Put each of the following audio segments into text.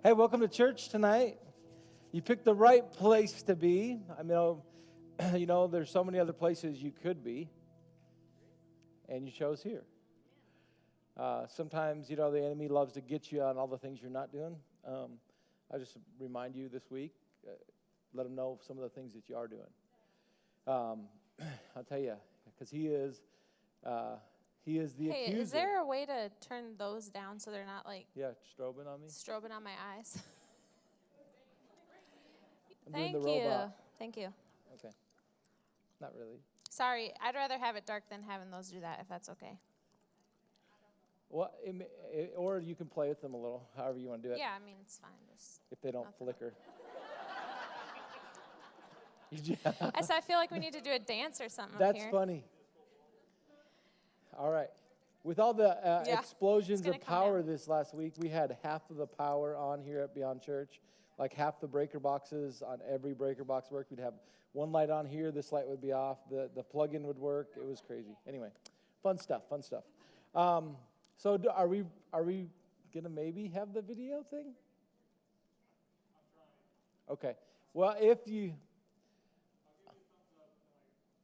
Hey, welcome to church tonight. You picked the right place to be. I mean, there's so many other places you could be, and you chose here. Sometimes, the enemy loves to get you on all the things you're not doing. I just remind you this week, let him know some of the things that you are doing. I'll tell you, because he is the accuser. Hey, is there a way to turn those down so they're not strobing on me? Strobing on my eyes? I'm Thank doing the you. robot. Thank you. Okay. Not really. Sorry, I'd rather have it dark than having those do that, if that's okay. Well, or you can play with them a little, however you want to do it. Yeah, I mean, it's fine. Just if they don't flicker. I feel like we need to do a dance or something That's up here. funny. All right. With all the explosions of power this last week, we had half of the power on here at Beyond Church. Like half the breaker boxes on every breaker box worked. We'd have one light on here. This light would be off. The plug-in would work. It was crazy. Anyway, fun stuff. So are we going to maybe have the video thing? Okay. Well, if you...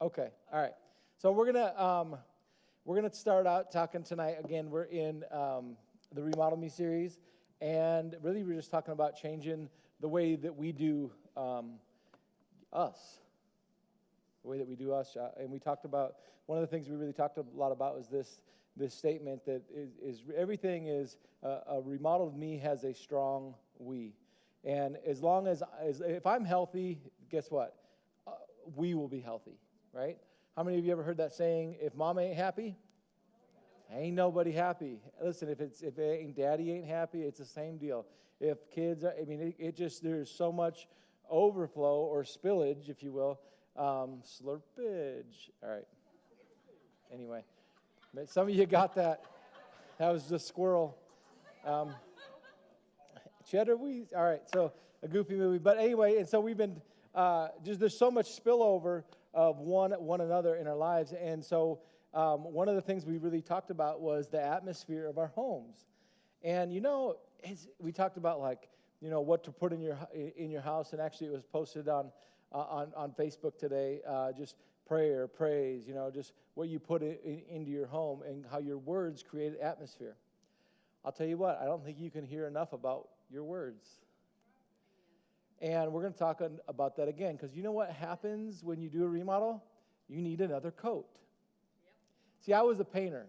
Okay. All right. So we're gonna start out talking tonight. Again, we're in the Remodel Me series, and really we're just talking about changing the way that we do us. The way that we do us, and we talked about one of the things we really talked a lot about was this statement that is everything is a remodeled me has a strong we, and as long as if I'm healthy, guess what? We will be healthy. Right? How many of you ever heard that saying, if mom ain't happy, ain't nobody happy? Listen, if daddy ain't happy, it's the same deal. If kids are, it just, there's so much overflow or spillage, if you will, slurpage. All right. Anyway, some of you got that. That was the squirrel. Cheddar wheat. All right, so a goofy movie. But anyway, and so we've been, there's so much spillover of one another in our lives. And so one of the things we really talked about was the atmosphere of our homes. And, we talked about what to put in your house. And actually it was posted on Facebook today, just prayer, praise, just what you put into your home and how your words create atmosphere. I'll tell you what, I don't think you can hear enough about your words. And we're going to talk about that again, because you know what happens when you do a remodel? You need another coat. Yep. See, I was a painter,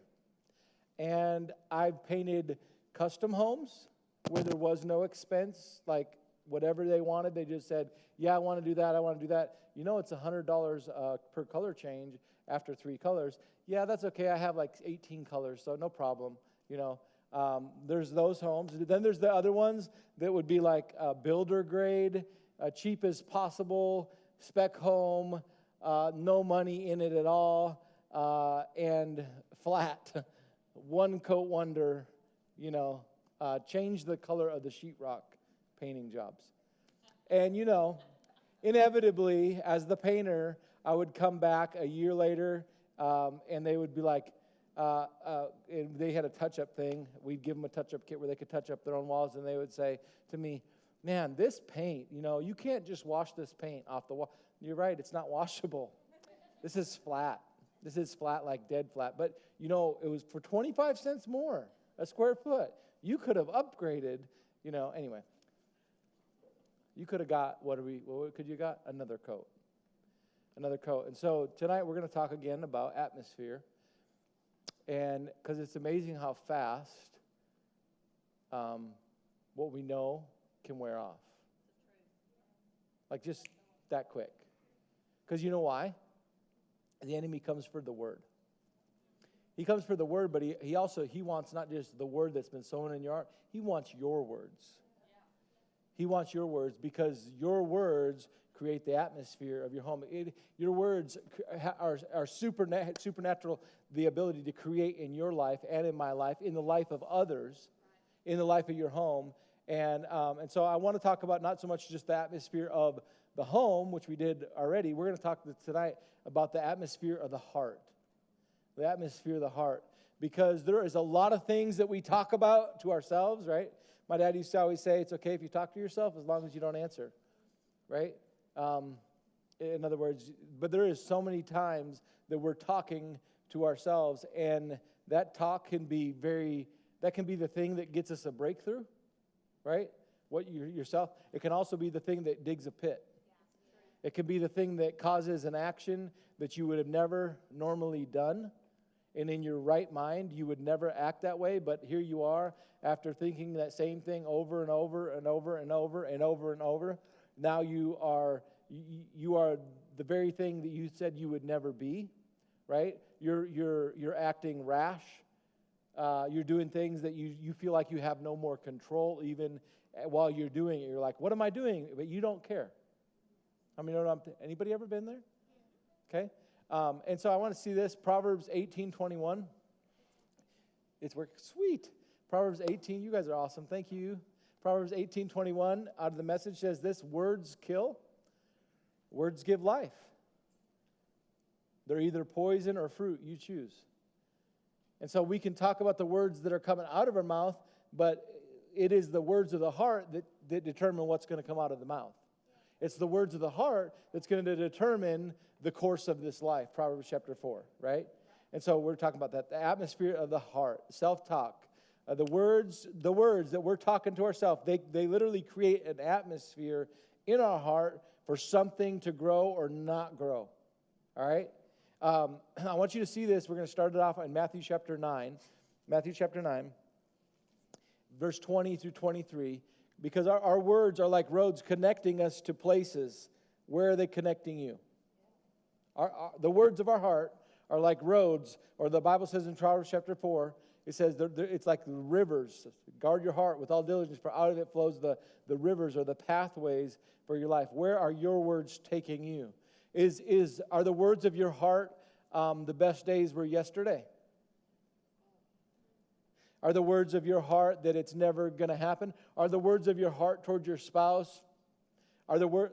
and I've painted custom homes where there was no expense, like whatever they wanted, they just said, yeah, I want to do that, I want to do that. It's $100 per color change after 3 colors. Yeah, that's okay, I have 18 colors, so no problem, There's those homes. Then there's the other ones that would be like builder grade, cheap as possible, spec home, no money in it at all, and flat, one coat wonder, change the color of the sheetrock painting jobs. And inevitably, as the painter, I would come back a year later, and they would be like, and they had a touch-up thing. We'd give them a touch-up kit where they could touch up their own walls, and they would say to me, man, this paint, you can't just wash this paint off the wall. You're right, it's not washable. This is flat. This is flat, like dead flat. But, it was for 25 cents more a square foot. You could have upgraded, anyway. You could have got, what could you got? Another coat. Another coat. And so tonight we're going to talk again about atmosphere. And because it's amazing how fast what we know can wear off. Like just that quick. Because you know why? The enemy comes for the word. He comes for the word, but he wants not just the word that's been sown in your heart. He wants your words. He wants your words because your words create the atmosphere of your home. Your words are supernatural, the ability to create in your life and in my life, in the life of others, in the life of your home. And so I want to talk about not so much just the atmosphere of the home, which we did already. We're going to talk tonight about the atmosphere of the heart. The atmosphere of the heart. Because there is a lot of things that we talk about to ourselves, right? My dad used to always say, it's okay if you talk to yourself as long as you don't answer, right? In other words, but there is so many times that we're talking to ourselves, and that talk can be that can be the thing that gets us a breakthrough, right? Yourself. It can also be the thing that digs a pit. It can be the thing that causes an action that you would have never normally done. And in your right mind, you would never act that way. But here you are, after thinking that same thing over and over and over and over and over and over. Now you are the very thing that you said you would never be, right? You're acting rash. You're doing things that you feel like you have no more control even while you're doing it. You're like, what am I doing? But you don't care. I mean, anybody ever been there? Okay. And so I want to see this, Proverbs 18:21. It's working sweet. Proverbs 18, you guys are awesome. Thank you. Proverbs 18:21 out of the Message says this: words kill, words give life. They're either poison or fruit, you choose. And so we can talk about the words that are coming out of our mouth, but it is the words of the heart that determine what's going to come out of the mouth. It's the words of the heart that's going to determine the course of this life, Proverbs chapter 4, right? And so we're talking about that, the atmosphere of the heart, self-talk. The words that we're talking to ourselves, they literally create an atmosphere in our heart for something to grow or not grow, all right? I want you to see this. We're going to start it off in Matthew chapter 9. Matthew chapter 9, verse 20 through 23. Because our words are like roads connecting us to places. Where are they connecting you? The words of our heart are like roads, or the Bible says in Proverbs chapter 4, it says it's like rivers. Guard your heart with all diligence, for out of it flows the rivers or the pathways for your life. Where are your words taking you? Are the words of your heart the best days were yesterday? Are the words of your heart that it's never going to happen? Are the words of your heart towards your spouse, are the word,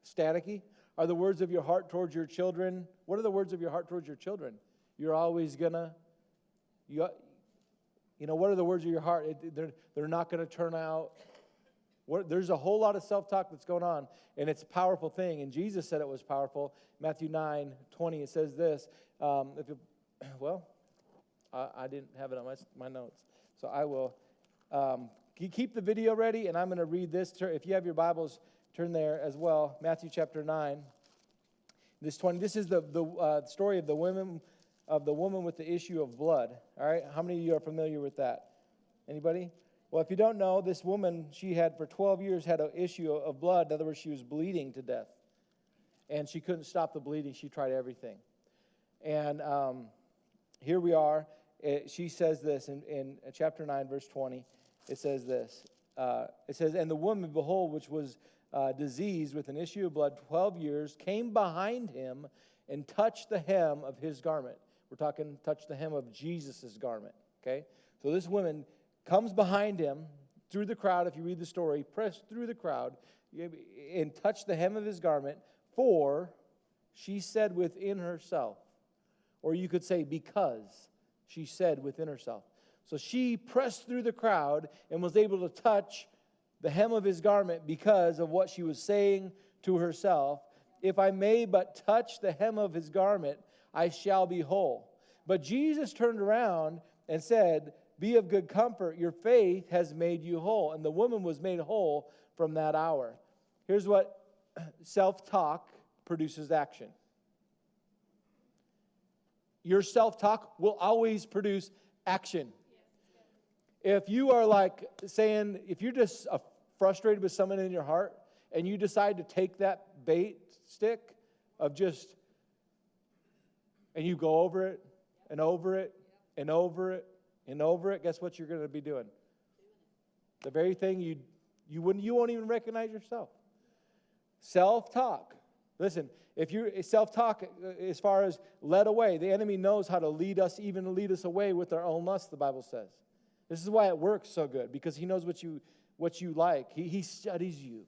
staticky? Are the words of your heart towards your children? What are the words of your heart towards your children? You're always gonna, what are the words of your heart? They're not going to turn out. There's a whole lot of self-talk that's going on, and it's a powerful thing. And Jesus said it was powerful. Matthew 9:20, it says this. I didn't have it on my notes, so I will. Keep the video ready, and I'm going to read this. If you have your Bibles, turn there as well. Matthew chapter 9, this 20. This is the story of the woman with the issue of blood. All right, how many of you are familiar with that? Anybody? Well, if you don't know, this woman, she had for 12 years had an issue of blood. In other words, she was bleeding to death, and she couldn't stop the bleeding. She tried everything, and here we are. She says this in chapter 9, verse 20. It says this. It says, and the woman, behold, which was diseased with an issue of blood 12 years, came behind him and touched the hem of his garment. We're talking touch the hem of Jesus' garment, okay? So this woman comes behind him through the crowd, if you read the story, pressed through the crowd and touched the hem of his garment, for she said within herself, or you could say because she said within herself. So she pressed through the crowd and was able to touch the hem of his garment because of what she was saying to herself. If I may but touch the hem of his garment, I shall be whole. But Jesus turned around and said, be of good comfort, your faith has made you whole. And the woman was made whole from that hour. Here's what self-talk produces action. Your self-talk will always produce action. If you are like saying, if you're just frustrated with someone in your heart and you decide to take that bait stick of just, and you go over it and over it and over it and over it, guess what you're going to be doing? The very thing you won't even recognize yourself. Self-talk. Listen, if you self-talk as far as led away, the enemy knows how to lead us, even to lead us away with our own lust, the Bible says. This is why it works so good, because he knows what you like. He studies you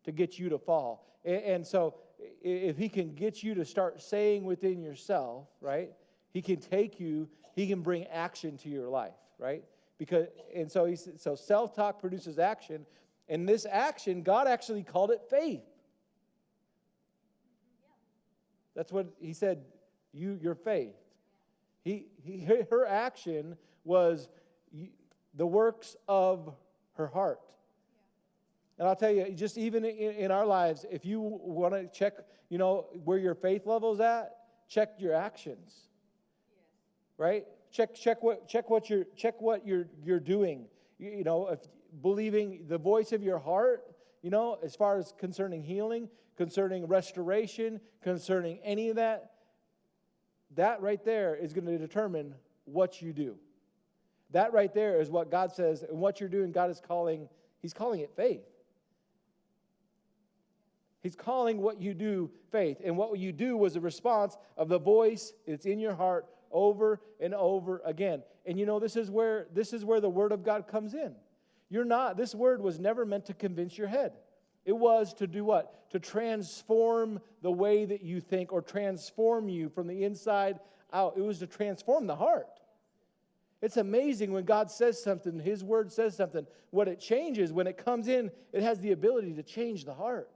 to get you to fall. And so if he can get you to start saying within yourself, right, he can take you, he can bring action to your life, right? So self-talk produces action, and this action, God actually called it faith. That's what he said, your faith. Her action was the works of her heart. And I'll tell you, just even in our lives, if you want to check, where your faith level is at, check your actions. Right? Check what you're doing. If believing the voice of your heart, as far as concerning healing, concerning restoration, concerning any of that right there is going to determine what you do. That right there is what God says, and what you're doing, God is calling, He's calling it faith. He's calling what you do faith. And what you do was a response of the voice that's in your heart over and over again. And this is where the Word of God comes in. This Word was never meant to convince your head. It was to do what? To transform the way that you think, or transform you from the inside out. It was to transform the heart. It's amazing when God says something, His Word says something. What it changes, when it comes in, it has the ability to change the heart.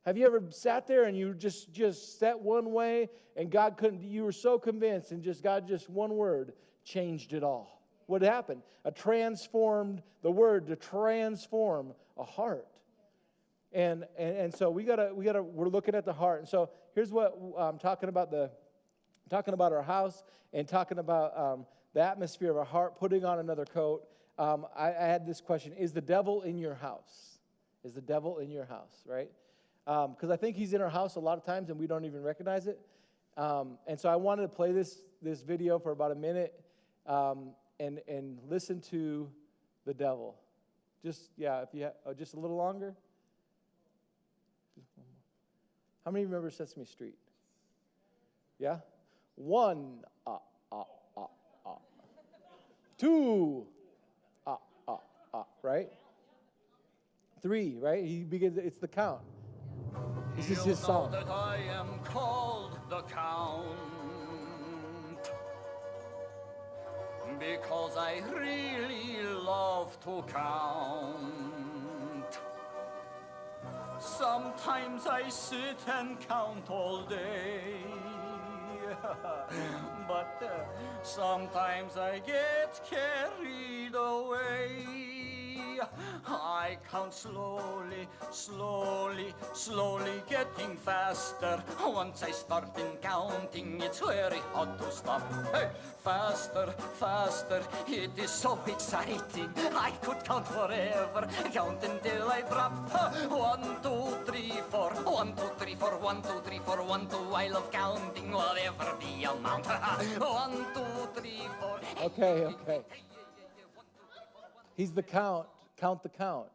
Have you ever sat there and you just sat one way and you were so convinced, and God just one word changed it all? What happened? The Word to transform a heart. And so we're looking at the heart. And so here's what I'm talking about our house, and talking about the atmosphere of our heart, putting on another coat. I had this question: is the devil in your house? Is the devil in your house, right? Because I think he's in our house a lot of times and we don't even recognize it. And so I wanted to play this video for about a minute and listen to the devil. If you have just a little longer. How many remember Sesame Street? Yeah? 1, 2, right? 3, right? It's the count. This is his song. That I am called the Count, because I really love to count. Sometimes I sit and count all day, but sometimes I get carried away. I count slowly, getting faster. Once I start in counting, it's very hard to stop. Hey, faster, it is so exciting. I could count forever, count until I drop. 1, 2, 3, 4, 1, 2, 3, 4, 1, 2, 3, 4, 1, 2. I love counting, whatever the amount. 1, 2, 3, 4. Okay. He's the count. Count the count.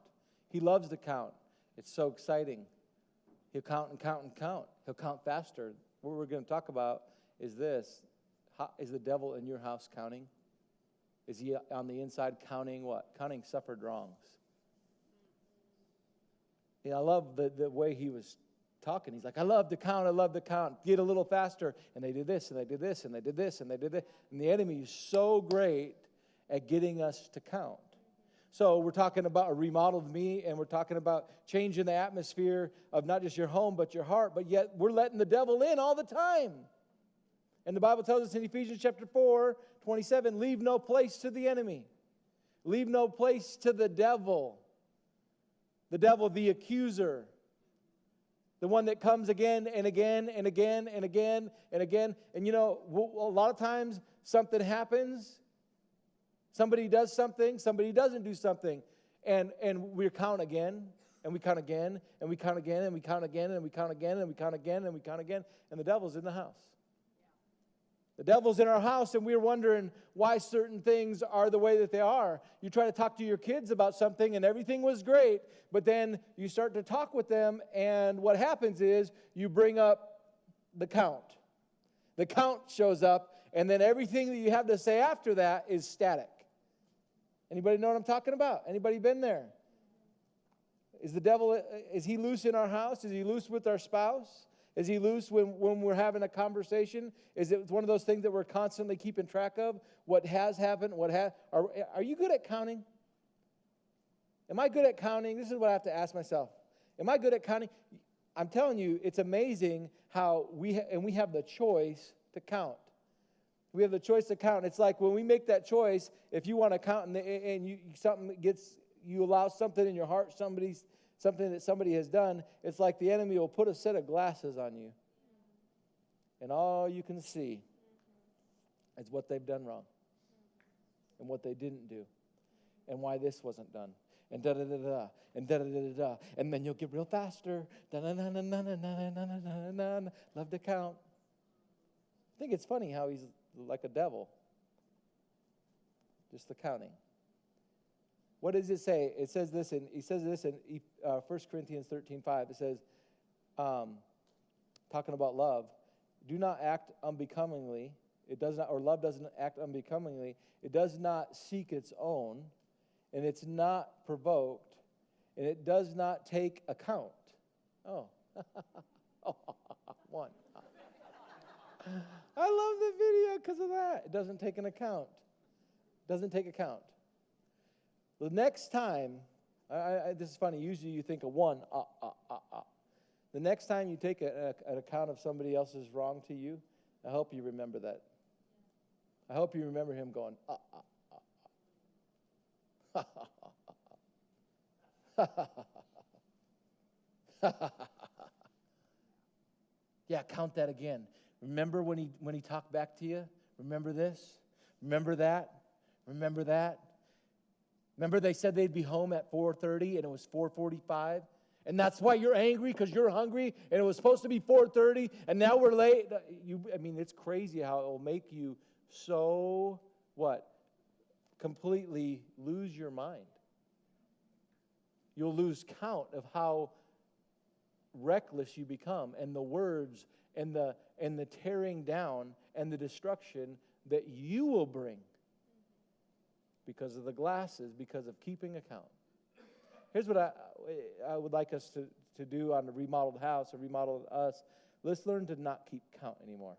He loves to count. It's so exciting. He'll count and count and count. He'll count faster. What we're going to talk about is this. Is the devil in your house counting? Is he on the inside counting what? Counting suffered wrongs. I love the way he was talking. He's like, I love to count. Get a little faster. And they did this, and they did this, and they did this, and they did this. And the enemy is so great at getting us to count. So we're talking about a remodeled me, and we're talking about changing the atmosphere of not just your home, but your heart. But yet we're letting the devil in all the time. And the Bible tells us in Ephesians chapter 4:27, leave no place to the enemy. Leave no place to the devil. The devil, the accuser. The one that comes again and again and again and again and again. And a lot of times something happens. Somebody does something, somebody doesn't do something. And we count again, and we count again, and we count again, and we count again, and we count again, and we count again, and we count again, and the devil's in the house. The devil's in our house, and we're wondering why certain things are the way that they are. You try to talk to your kids about something, and everything was great, but then you start to talk with them, and what happens is you bring up the count. The count shows up, and then everything that you have to say after that is static. Anybody know what I'm talking about? Anybody been there? Is the devil, is he loose in our house? Is he loose with our spouse? Is he loose when we're having a conversation? Is it one of those things that we're constantly keeping track of? What has happened? Are you good at counting? Am I good at counting? This is what I have to ask myself. Am I good at counting? I'm telling you, it's amazing how we have the choice to count. We have the choice to count. It's like when we make that choice, if you want to count and you allow something in your heart, something that somebody has done, it's like the enemy will put a set of glasses on you. And all you can see is what they've done wrong and what they didn't do and why this wasn't done. And da-da-da-da, and da-da-da-da-da. And then you'll get real faster. Da-na-na-na-na-na-na-na-na-na. Love to count. I think it's funny how he's like a devil. Just the counting. What does it say? He says this in 1 Corinthians 13:5. It says, talking about love, do not act unbecomingly. Love doesn't act unbecomingly. It does not seek its own, and it's not provoked, and it does not take account. Oh, one. I love the video because of that. It doesn't take an account. Doesn't take account. The next time, this is funny, usually you think of one, The next time you take an account of somebody else's wrong to you, I hope you remember that. I hope you remember him going, Yeah, count that again. Remember when he talked back to you? Remember this? Remember that? Remember that? Remember they said they'd be home at 4:30 and it was 4:45? And that's why you're angry, because you're hungry and it was supposed to be 4:30 and now we're late. It's crazy how it will make you so, completely lose your mind. You'll lose count of how reckless you become, and the words and the tearing down and the destruction that you will bring because of the glasses, because of keeping account. Here's what I would like us to do on the remodeled house, or remodeled us. Let's learn to not keep count anymore.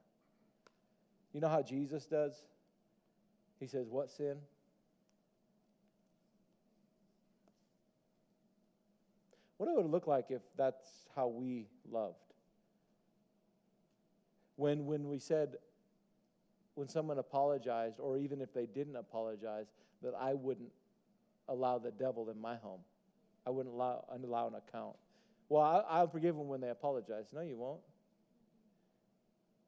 You know how Jesus does? He says, what sin? What it would look like if that's how we loved. When we said, when someone apologized, or even if they didn't apologize, that I wouldn't allow the devil in my home. I wouldn't allow an account. Well, I'll forgive them when they apologize. No, you won't.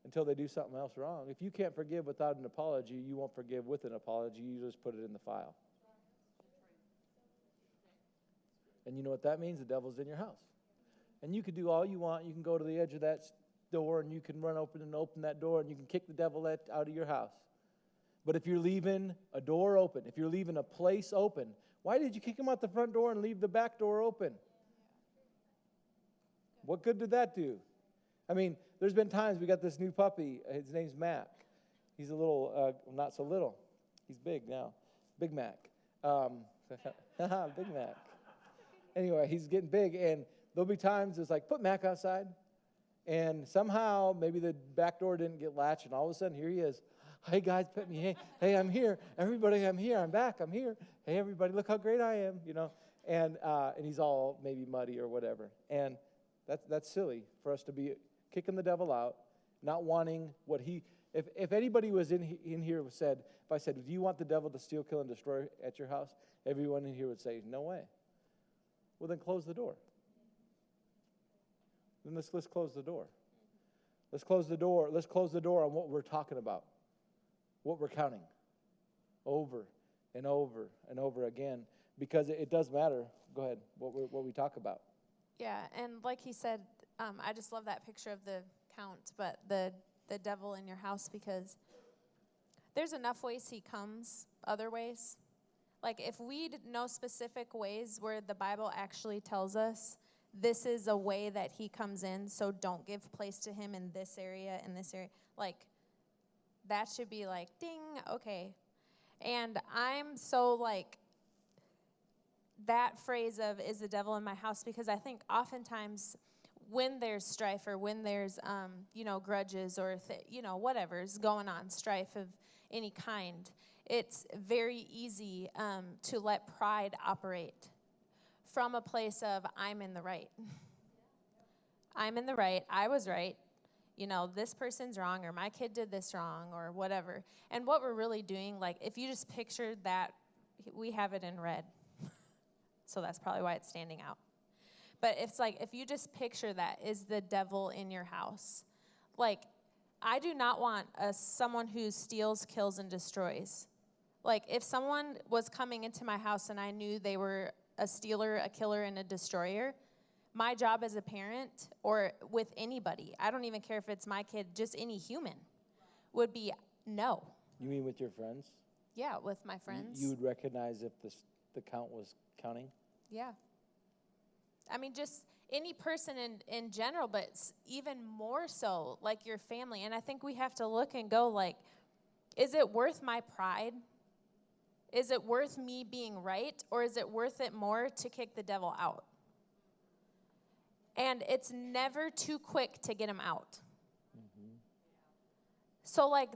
Until they do something else wrong. If you can't forgive without an apology, you won't forgive with an apology. You just put it in the file. And you know what that means? The devil's in your house. And you can do all you want. You can go to the edge of that door and you can run open that door and you can kick the devil out of your house. But if you're leaving a door open, if you're leaving a place open, why did you kick him out the front door and leave the back door open? What good did that do? There's been times we got this new puppy. His name's Mac. He's a little, not so little. He's big now. Big Mac. Big Mac. Anyway, he's getting big, and there'll be times it's like, put Mac outside. And somehow, maybe the back door didn't get latched, and all of a sudden, here he is. Hey, guys, pet me. Hey, I'm here. Everybody, I'm here. I'm back. I'm here. Hey, everybody, look how great I am, And he's all maybe muddy or whatever. And that's silly for us to be kicking the devil out, not wanting what he... If anybody was in here if I said, do you want the devil to steal, kill, and destroy at your house? Everyone in here would say, no way. Well, then close the door. Then let's close the door. Let's close the door. Let's close the door on what we're talking about, what we're counting, over and over and over again, because it does matter. Go ahead. What we talk about. Yeah, and like he said, I just love that picture of the count, but the devil in your house, because there's enough ways he comes, other ways. Like if we know specific ways where the Bible actually tells us this is a way that he comes in, so don't give place to him in this area, like that should be like, ding, okay. And I'm so like, that phrase of, is the devil in my house? Because I think oftentimes when there's strife or when there's, grudges or, whatever's going on, strife of any kind, it's very easy to let pride operate from a place of, I'm in the right. I'm in the right. I was right. This person's wrong, or my kid did this wrong, or whatever. And what we're really doing, like, if you just pictured that, we have it in red. So that's probably why it's standing out. But it's like, if you just picture that is the devil in your house. Like, I do not want someone who steals, kills, and destroys. Like, if someone was coming into my house and I knew they were a stealer, a killer, and a destroyer, my job as a parent or with anybody, I don't even care if it's my kid, just any human, would be no. You mean with your friends? Yeah, with my friends. You would recognize if the count was counting? Yeah. I mean, just any person in general, but even more so, like your family. And I think we have to look and go, like, is it worth my pride? Is it worth me being right? Or is it worth it more to kick the devil out? And it's never too quick to get him out. Mm-hmm. So, like,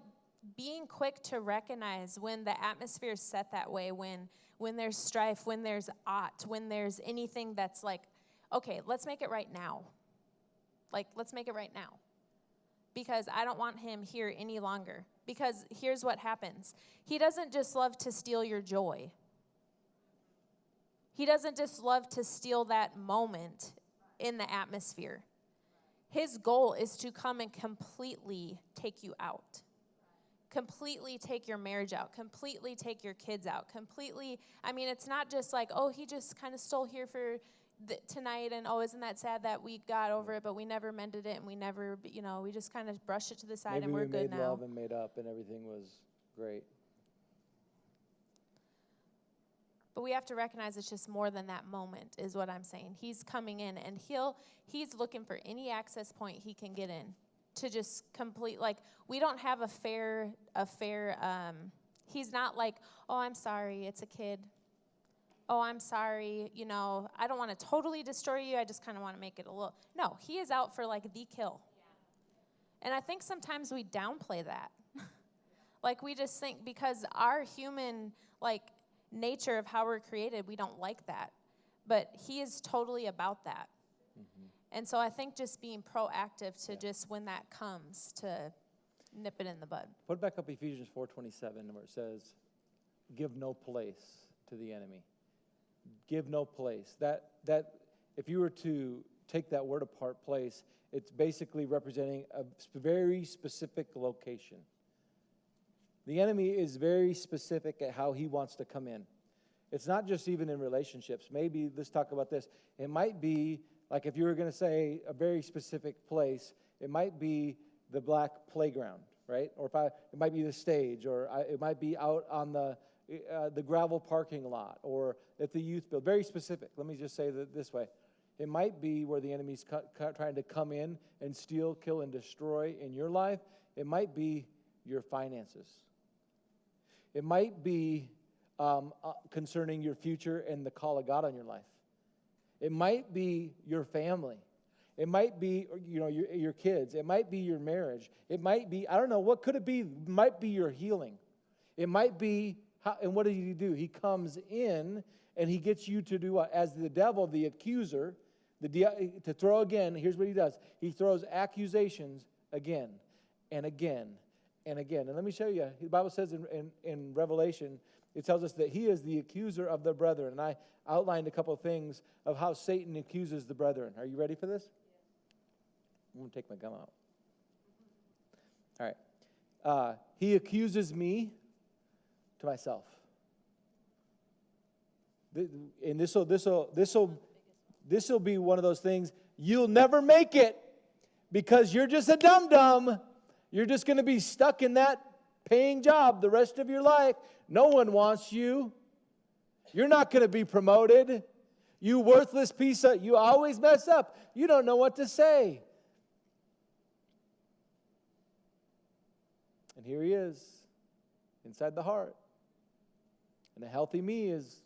being quick to recognize when the atmosphere is set that way, when there's strife, when there's when there's anything that's like, okay, let's make it right now. Like, let's make it right now. Because I don't want him here any longer. Because here's what happens. He doesn't just love to steal your joy. He doesn't just love to steal that moment in the atmosphere. His goal is to come and completely take you out. Completely take your marriage out. Completely take your kids out. Completely, I mean, it's not just like, oh, he just kind of stole here for tonight, and oh, isn't that sad that we got over it, but we never mended it, and we never, we just kind of brushed it to the side. Maybe and we're good now. Maybe we made love and made up, and everything was great. But we have to recognize it's just more than that moment, is what I'm saying. He's coming in, and he's looking for any access point he can get in to just complete. Like, we don't have a fair. He's not like, oh, I'm sorry, it's a kid. Oh, I'm sorry, I don't want to totally destroy you. I just kind of want to make it a little. No, he is out for, like, the kill. Yeah. And I think sometimes we downplay that. Like, we just think because our human, like, nature of how we're created, we don't like that. But he is totally about that. Mm-hmm. And so I think just being proactive to just when that comes to nip it in the bud. Put back up Ephesians 4:27 where it says, give no place to the enemy. Give no place. That if you were to take that word apart, place, it's basically representing a very specific location. The enemy is very specific at how he wants to come in. It's not just even in relationships. Maybe, let's talk about this. It might be, like if you were going to say a very specific place, it might be the black playground, right? Or it might be the stage, or it might be out on the gravel parking lot, or at the youth build. Very specific. Let me just say that this way. It might be where the enemy's trying to come in and steal, kill, and destroy in your life. It might be your finances. It might be concerning your future and the call of God on your life. It might be your family. It might be, your kids. It might be your marriage. It might be, I don't know, what could it be? It might be your healing. It might be, and what does he do? He comes in and he gets you to do what? As the devil, the accuser, to throw again, here's what he does. He throws accusations again and again and again. And let me show you. The Bible says in Revelation, it tells us that he is the accuser of the brethren. And I outlined a couple of things of how Satan accuses the brethren. Are you ready for this? I'm going to take my gum out. All right. He accuses me to myself. And this will be one of those things. You'll never make it because you're just a dum-dum. You're just going to be stuck in that paying job the rest of your life. No one wants you. You're not going to be promoted. You worthless piece of, you always mess up. You don't know what to say. And here he is, inside the heart. And a healthy me is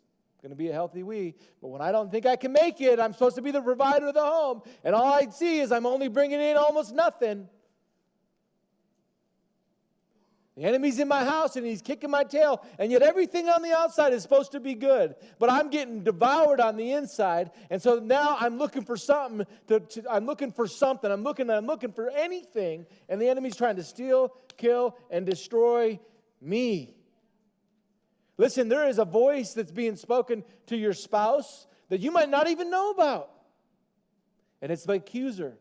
going to be a healthy we. But when I don't think I can make it, I'm supposed to be the provider of the home. And all I see is I'm only bringing in almost nothing. The enemy's in my house and he's kicking my tail, and yet everything on the outside is supposed to be good. But I'm getting devoured on the inside, and so now I'm looking for something. I'm looking for something. I'm looking for anything, and the enemy's trying to steal, kill, and destroy me. Listen, there is a voice that's being spoken to your spouse that you might not even know about, and it's the accuser.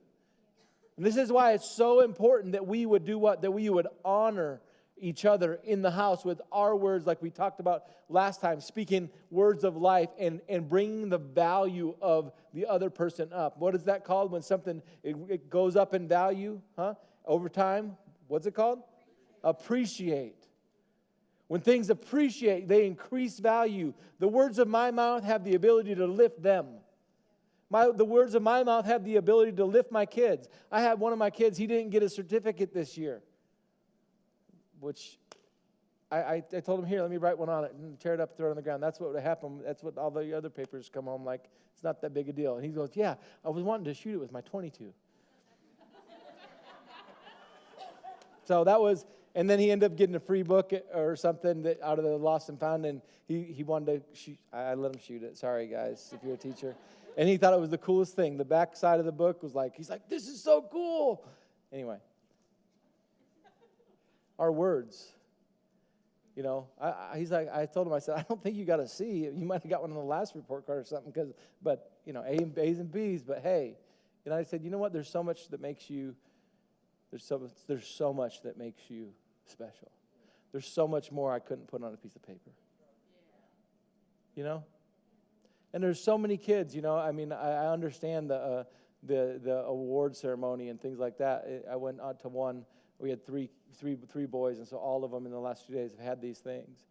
And this is why it's so important that we would do what? That we would honor each other in the house with our words, like we talked about last time, speaking words of life and bringing the value of the other person up. What is that called when something, it goes up in value, over time? What's it called? Appreciate. When things appreciate, they increase value. The words of my mouth have the ability to lift them. The words of my mouth have the ability to lift my kids. I had one of my kids, he didn't get a certificate this year. Which I told him, here, let me write one on it and tear it up, throw it on the ground. That's what would happen. That's what all the other papers come home like. It's not that big a deal. And he goes, yeah, I was wanting to shoot it with my .22. So that was, and then he ended up getting a free book or something that out of the Lost and Found, and he wanted to shoot. I let him shoot it. Sorry, guys, if you're a teacher. And he thought it was the coolest thing. The back side of the book was like, he's like, this is so cool. Anyway. Our words, he's like, I told him, I said, I don't think you got a C. You might have got one on the last report card or something, but A's and B's. But hey, and I said, you know what? There's so much that makes you. There's so much that makes you special. There's so much more I couldn't put on a piece of paper. And there's so many kids. I understand the award ceremony and things like that. I went out to one. We had three boys, and so all of them in the last 2 days have had these things.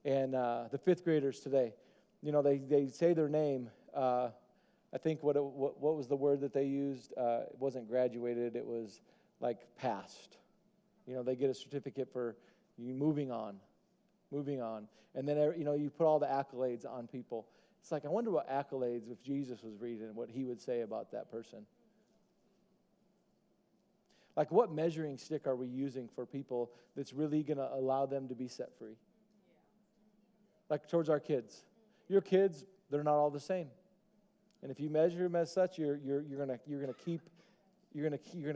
And the fifth graders today, they say their name. I think what was the word that they used? It wasn't graduated. It was like passed. They get a certificate for you moving on. And then you put all the accolades on people. It's like, I wonder what accolades, if Jesus was reading, what he would say about that person. Like, what measuring stick are we using for people that's really going to allow them to be set free? Like towards our kids. Your kids, they're not all the same. And if you measure them as such, you're going to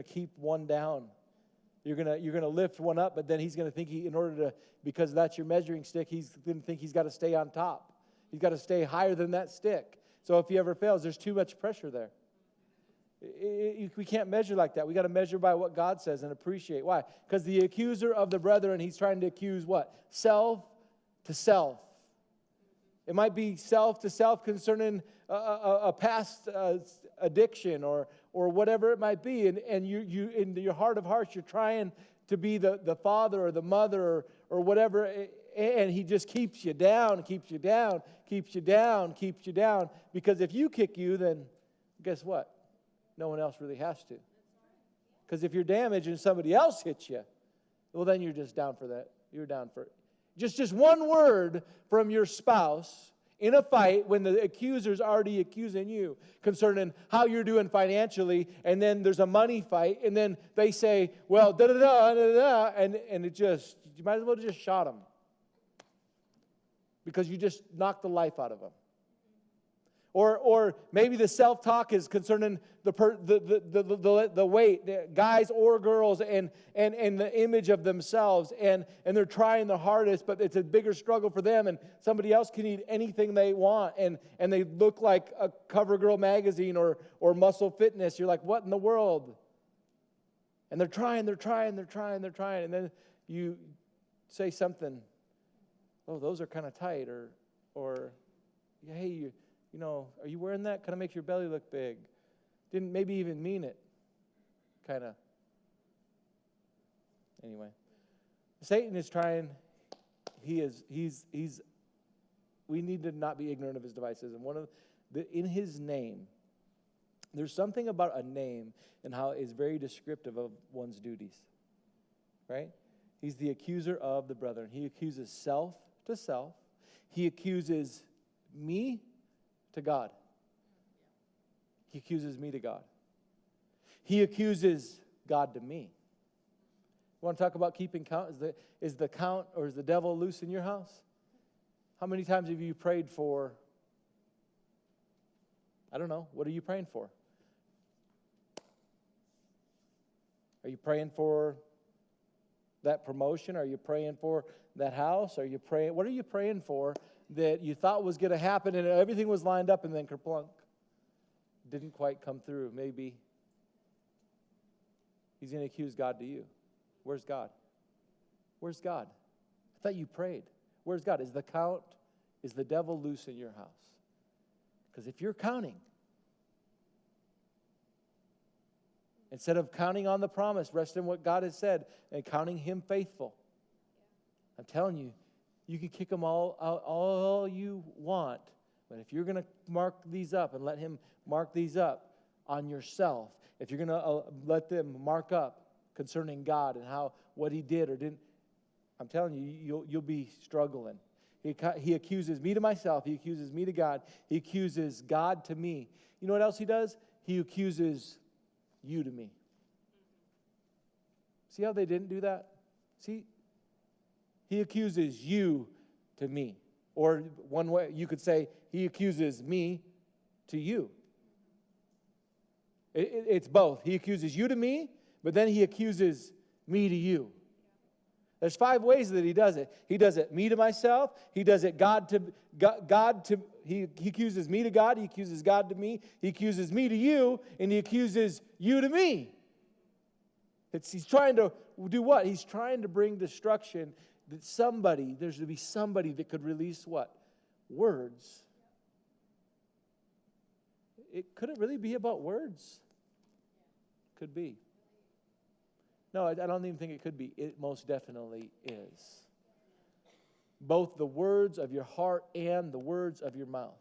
keep one down. You're going to lift one up, but then he's going to think because that's your measuring stick, he's going to think he's got to stay on top. He's got to stay higher than that stick. So if he ever fails, there's too much pressure there. We can't measure like that. We got to measure by what God says and appreciate. Why? Because the accuser of the brethren, he's trying to accuse what? Self to self. It might be self to self concerning a past addiction or whatever it might be. And you in your heart of hearts, you're trying to be the father or the mother or whatever, and he just keeps you down, keeps you down, keeps you down, keeps you down. Because if you kick you, then guess what? No one else really has to. Because if you're damaged and somebody else hits you, well, then you're just down for that. You're down for it. Just one word from your spouse in a fight when the accuser's already accusing you concerning how you're doing financially, and then there's a money fight, and then they say, well, da-da-da, da-da-da, and it just, you might as well just shot them. Because you just knocked the life out of them. Or maybe the self-talk is concerning the weight, the guys or girls, and the image of themselves, and they're trying the hardest, but it's a bigger struggle for them, and somebody else can eat anything they want, and they look like a CoverGirl magazine or Muscle Fitness. You're like, what in the world? And they're trying, and then you say something, oh, those are kind of tight, or hey, are you wearing that? Kind of makes your belly look big. Didn't maybe even mean it. Kind of. Anyway. Satan is trying. He's we need to not be ignorant of his devices. And in his name, there's something about a name and how it's very descriptive of one's duties. Right? He's the accuser of the brethren. He accuses self to self. He accuses me to God. He accuses me to God. He accuses God to me. You want to talk about keeping count? Is the count or is the devil loose in your house? How many times have you prayed for, I don't know, what are you praying for? Are you praying for that promotion? Are you praying for that house? What are you praying for that you thought was going to happen and everything was lined up and then kerplunk? Didn't quite come through. Maybe he's going to accuse God to you. Where's God? Where's God? I thought you prayed. Where's God? Is the devil loose in your house? Because if you're counting, instead of counting on the promise, rest in what God has said and counting him faithful, I'm telling you, you can kick them all you want, but if you're going to mark these up and let him mark these up on yourself, if you're going to let them mark up concerning God and what he did or didn't, I'm telling you, you'll be struggling. He accuses me to myself. He accuses me to God. He accuses God to me. You know what else he does? He accuses you to me. See how they didn't do that? See? He accuses you to me. Or one way you could say, he accuses me to you. It's both. He accuses you to me, but then he accuses me to you. There's 5 ways that he does it. He does it me to myself. He does it he accuses me to God. He accuses God to me. He accuses me to you, and he accuses you to me. He's trying to do what? He's trying to bring destruction. There's to be somebody that could release what? Words. Could it really be about words? Could be. No, I don't even think it could be. It most definitely is. Both the words of your heart and the words of your mouth.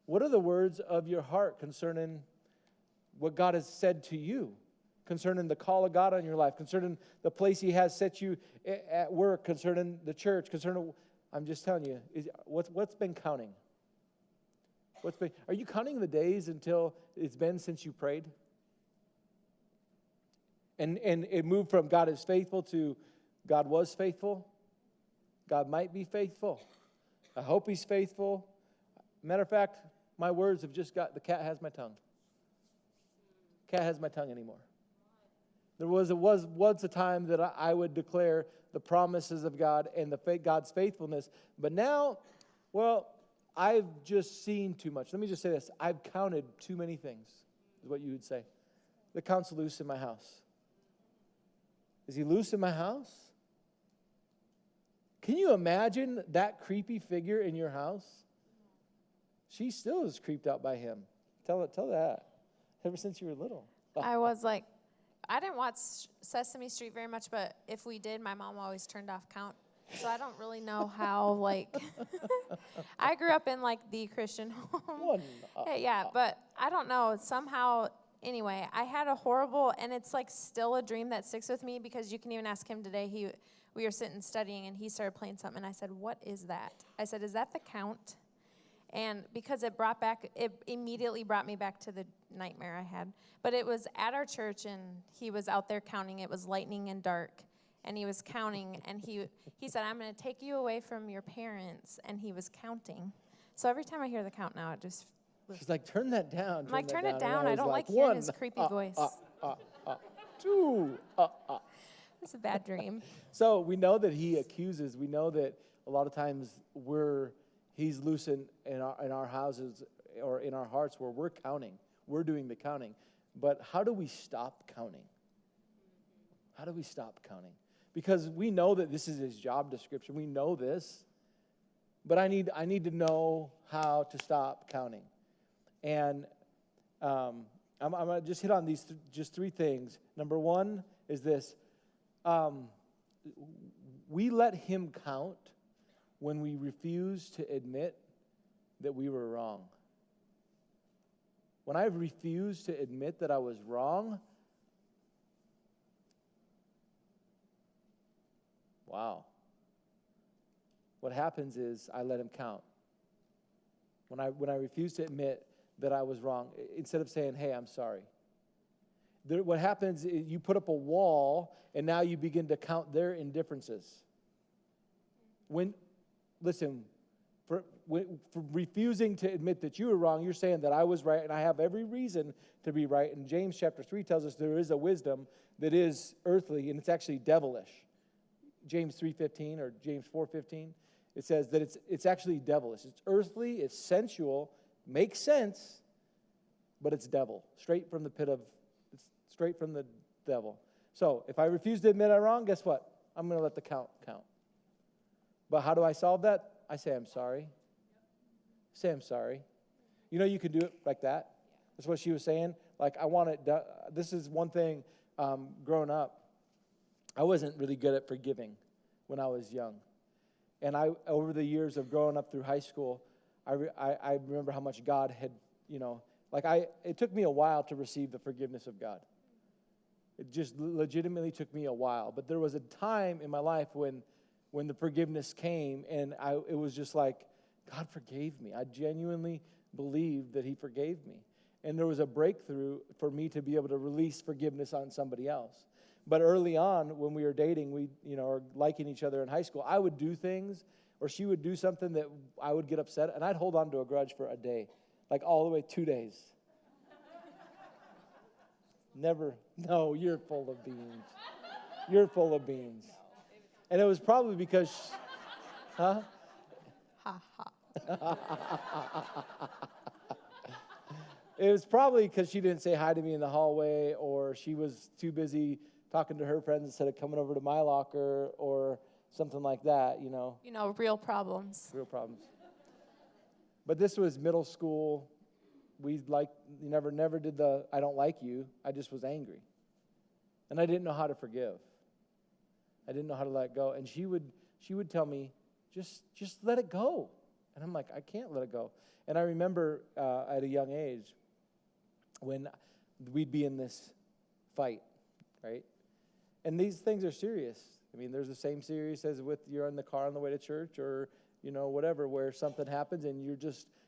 What are the words of your heart concerning what God has said to you? Concerning the call of God on your life, concerning the place he has set you at work, concerning the church, I'm just telling you, what's been counting? Are you counting the days until it's been since you prayed? And it moved from God is faithful to God was faithful. God might be faithful. I hope he's faithful. Matter of fact, my words have just the cat has my tongue. Cat has my tongue anymore. There was a time that I would declare the promises of God and God's faithfulness. But now, well, I've just seen too much. Let me just say this. I've counted too many things, is what you would say. The count's loose in my house. Is he loose in my house? Can you imagine that creepy figure in your house? She still is creeped out by him. Tell that. Ever since you were little. I was like, I didn't watch Sesame Street very much, but if we did, my mom always turned off count. So I don't really know how, I grew up in, the Christian home. But I don't know. Somehow, anyway, I had a horrible, and it's, still a dream that sticks with me because you can even ask him today. We were sitting studying, and he started playing something, and I said, what is that? I said, is that the count? And because it immediately brought me back to the nightmare I had. But it was at our church, and he was out there counting. It was lightning and dark, and he was counting. And he said, I'm going to take you away from your parents. And he was counting. So every time I hear the count now, it just... She's like, turn that down. I'm like, turn it down. I don't like one, hearing his creepy voice. 2. It's a bad dream. So we know that he accuses. We know that a lot of times he's loose in our houses or in our hearts where we're counting. We're doing the counting. But how do we stop counting? How do we stop counting? Because we know that this is his job description. We know this. But I need to know how to stop counting. And I'm going to just hit on these just 3 things. Number 1 is this. We let him count when we refuse to admit that we were wrong. When I refused to admit that I was wrong, wow. What happens is I let him count. when I refused to admit that I was wrong, instead of saying, hey, I'm sorry. What happens is you put up a wall, and now you begin to count their indifferences. For refusing to admit that you were wrong, you're saying that I was right, and I have every reason to be right. And James chapter 3 tells us there is a wisdom that is earthly, and it's actually devilish. James 3:15 or James 4:15, it says that it's actually devilish. It's earthly, it's sensual, makes sense, but it's devil, straight from the devil. So if I refuse to admit I'm wrong, guess what? I'm going to let the count. But how do I solve that? I say I'm sorry. Say I'm sorry. You know, you can do it like that. That's what she was saying. Like, I want it done. This is one thing, growing up, I wasn't really good at forgiving when I was young. And over the years of growing up through high school, I remember how much God had, it took me a while to receive the forgiveness of God. It just legitimately took me a while. But there was a time in my life when the forgiveness came, and it was just like, God forgave me. I genuinely believed that he forgave me. And there was a breakthrough for me to be able to release forgiveness on somebody else. But early on, when we were dating, or liking each other in high school, I would do things, or she would do something that I would get upset, and I'd hold on to a grudge for a day, like all the way 2 days. Never. No, you're full of beans. You're full of beans. And it was probably because, huh? Ha ha. It was probably because she didn't say hi to me in the hallway, or she was too busy talking to her friends instead of coming over to my locker, or something like that, Real problems. Real problems. But this was middle school. We never did the I don't like you. I just was angry. And I didn't know how to forgive. I didn't know how to let go. And she would tell me, just let it go. And I'm like, I can't let it go. And I remember at a young age when we'd be in this fight, right? And these things are serious. I mean, there's the same serious as with you're in the car on the way to church, or whatever, where something happens and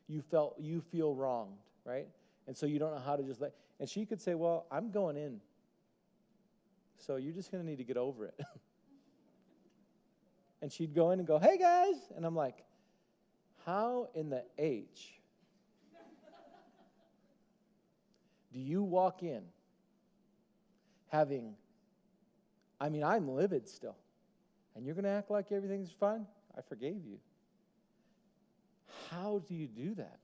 you feel wronged, right? And so you don't know how to just let. And she could say, well, I'm going in, so you're just going to need to get over it. And she'd go in and go, hey, guys. And I'm like, how in the H do you walk in I'm livid still, and you're going to act like everything's fine? I forgave you. How do you do that?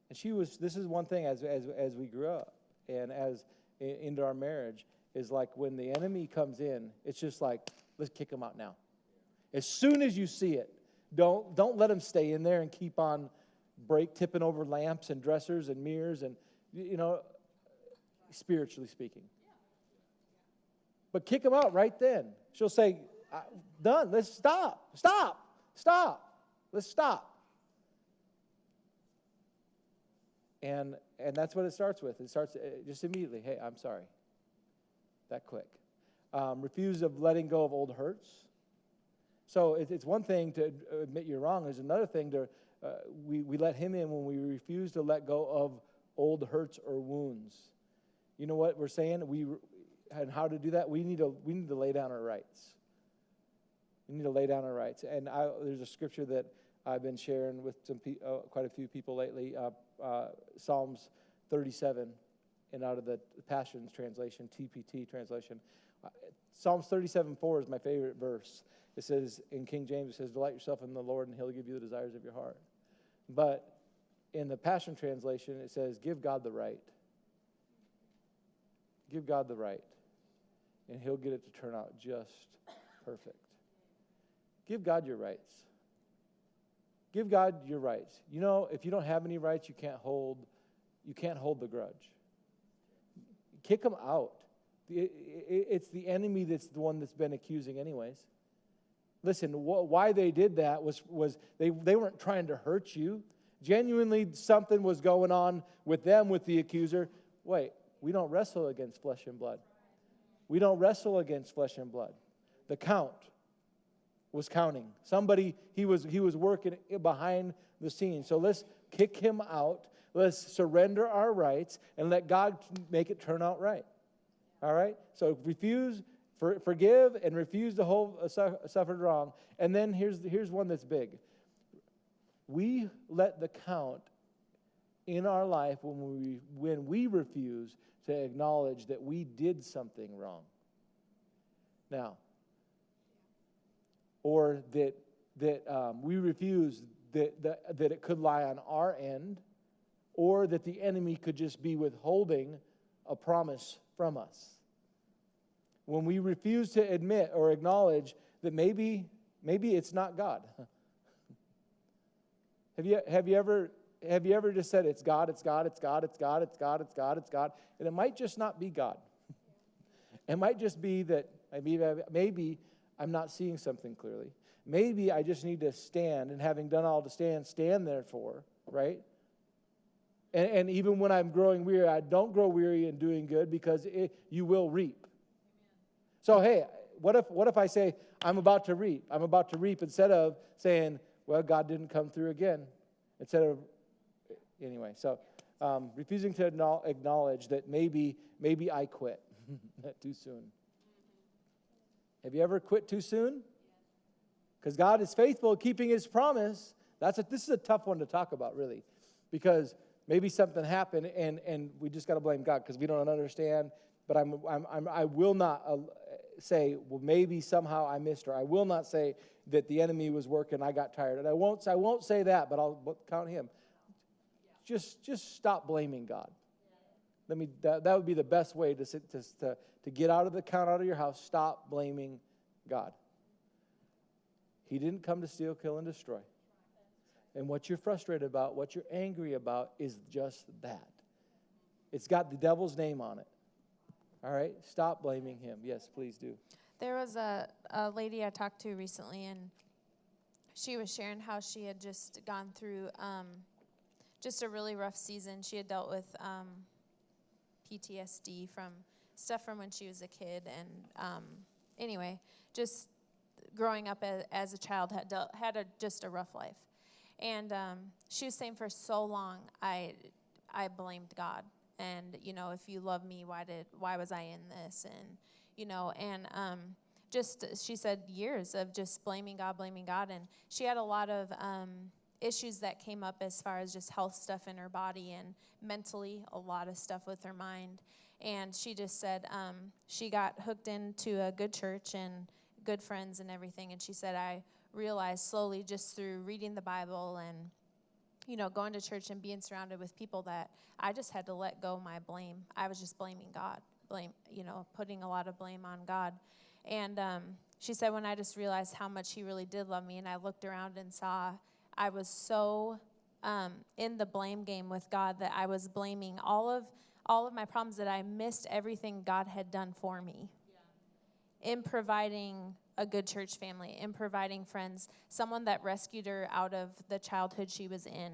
And this is one thing as we grew up and as into our marriage, is like when the enemy comes in, it's just like, let's kick him out now. As soon as you see it, don't let him stay in there and keep on tipping over lamps and dressers and mirrors and, spiritually speaking. But kick him out right then. She'll say, done, let's stop, let's stop. And that's what it starts with. It starts just immediately, hey, I'm sorry. That quick. Refuse of letting go of old hurts. So it's one thing to admit you're wrong. There's another thing we let him in when we refuse to let go of old hurts or wounds. You know what we're saying? And how to do that? We need to lay down our rights. We need to lay down our rights. And there's a scripture that I've been sharing with quite a few people lately. Psalms 37, and out of the Passion Translation, TPT translation. Psalms 37:4 is my favorite verse. It says, in King James, it says, delight yourself in the Lord, and he'll give you the desires of your heart. But in the Passion Translation, it says, give God the right. Give God the right, and he'll get it to turn out just perfect. Give God your rights. Give God your rights. If you don't have any rights, you can't hold the grudge. Kick them out. It's the enemy that's the one that's been accusing anyways. Listen, why they did that was they weren't trying to hurt you. Genuinely, something was going on with them, with the accuser. Wait, we don't wrestle against flesh and blood. We don't wrestle against flesh and blood. The count was counting. Somebody, he was working behind the scenes. So let's kick him out. Let's surrender our rights and let God make it turn out right. All right? So forgive and refuse to hold suffered wrong. And then here's one that's big. We let the count in our life when we refuse to acknowledge that we did something wrong. Now, or that we refuse that it could lie on our end, or that the enemy could just be withholding a promise from us. When we refuse to admit or acknowledge that maybe it's not God. Have you ever just said it's God, it's God, it's God, it's God, it's God, it's God, it's God, and it might just not be God. It might just be that maybe I'm not seeing something clearly. Maybe I just need to stand, and having done all to stand there for, right? And even when I'm growing weary, I don't grow weary in doing good, because you will reap. So hey, what if I say I'm about to reap, instead of saying, well, God didn't come through again, anyway. So refusing to acknowledge that maybe I quit too soon. Have you ever quit too soon? Because God is faithful, keeping His promise. This is a tough one to talk about, really, because maybe something happened and we just got to blame God because we don't understand. But I will not say, well, maybe somehow I missed, or I will not say that the enemy was working, I got tired, and I won't say that, but I'll count Him. Just stop blaming God. That would be the best way to get out of the count out of your house. Stop blaming God. He didn't come to steal, kill, and destroy. And what you're frustrated about, what you're angry about, is just that. It's got the devil's name on it. All right? Stop blaming him. Yes, please do. There was a lady I talked to recently, and she was sharing how she had just gone through just a really rough season. She had dealt with PTSD from stuff from when she was a kid, and anyway, just growing up as a child had just a rough life. And she was saying, for so long I blamed God, and if you love me, why was I in this? And just she said years of just blaming God, and she had a lot of issues that came up as far as just health stuff in her body, and mentally a lot of stuff with her mind. And she just said she got hooked into a good church and good friends and everything. And she said, I realized slowly, just through reading the Bible and going to church and being surrounded with people, that I just had to let go my blame. I was just blaming God, putting a lot of blame on God. And she said, when I just realized how much He really did love me, and I looked around and saw I was so in the blame game with God that I was blaming all of my problems, that I missed everything God had done for me. Yeah. In providing a good church family, in providing friends, someone that rescued her out of the childhood she was in.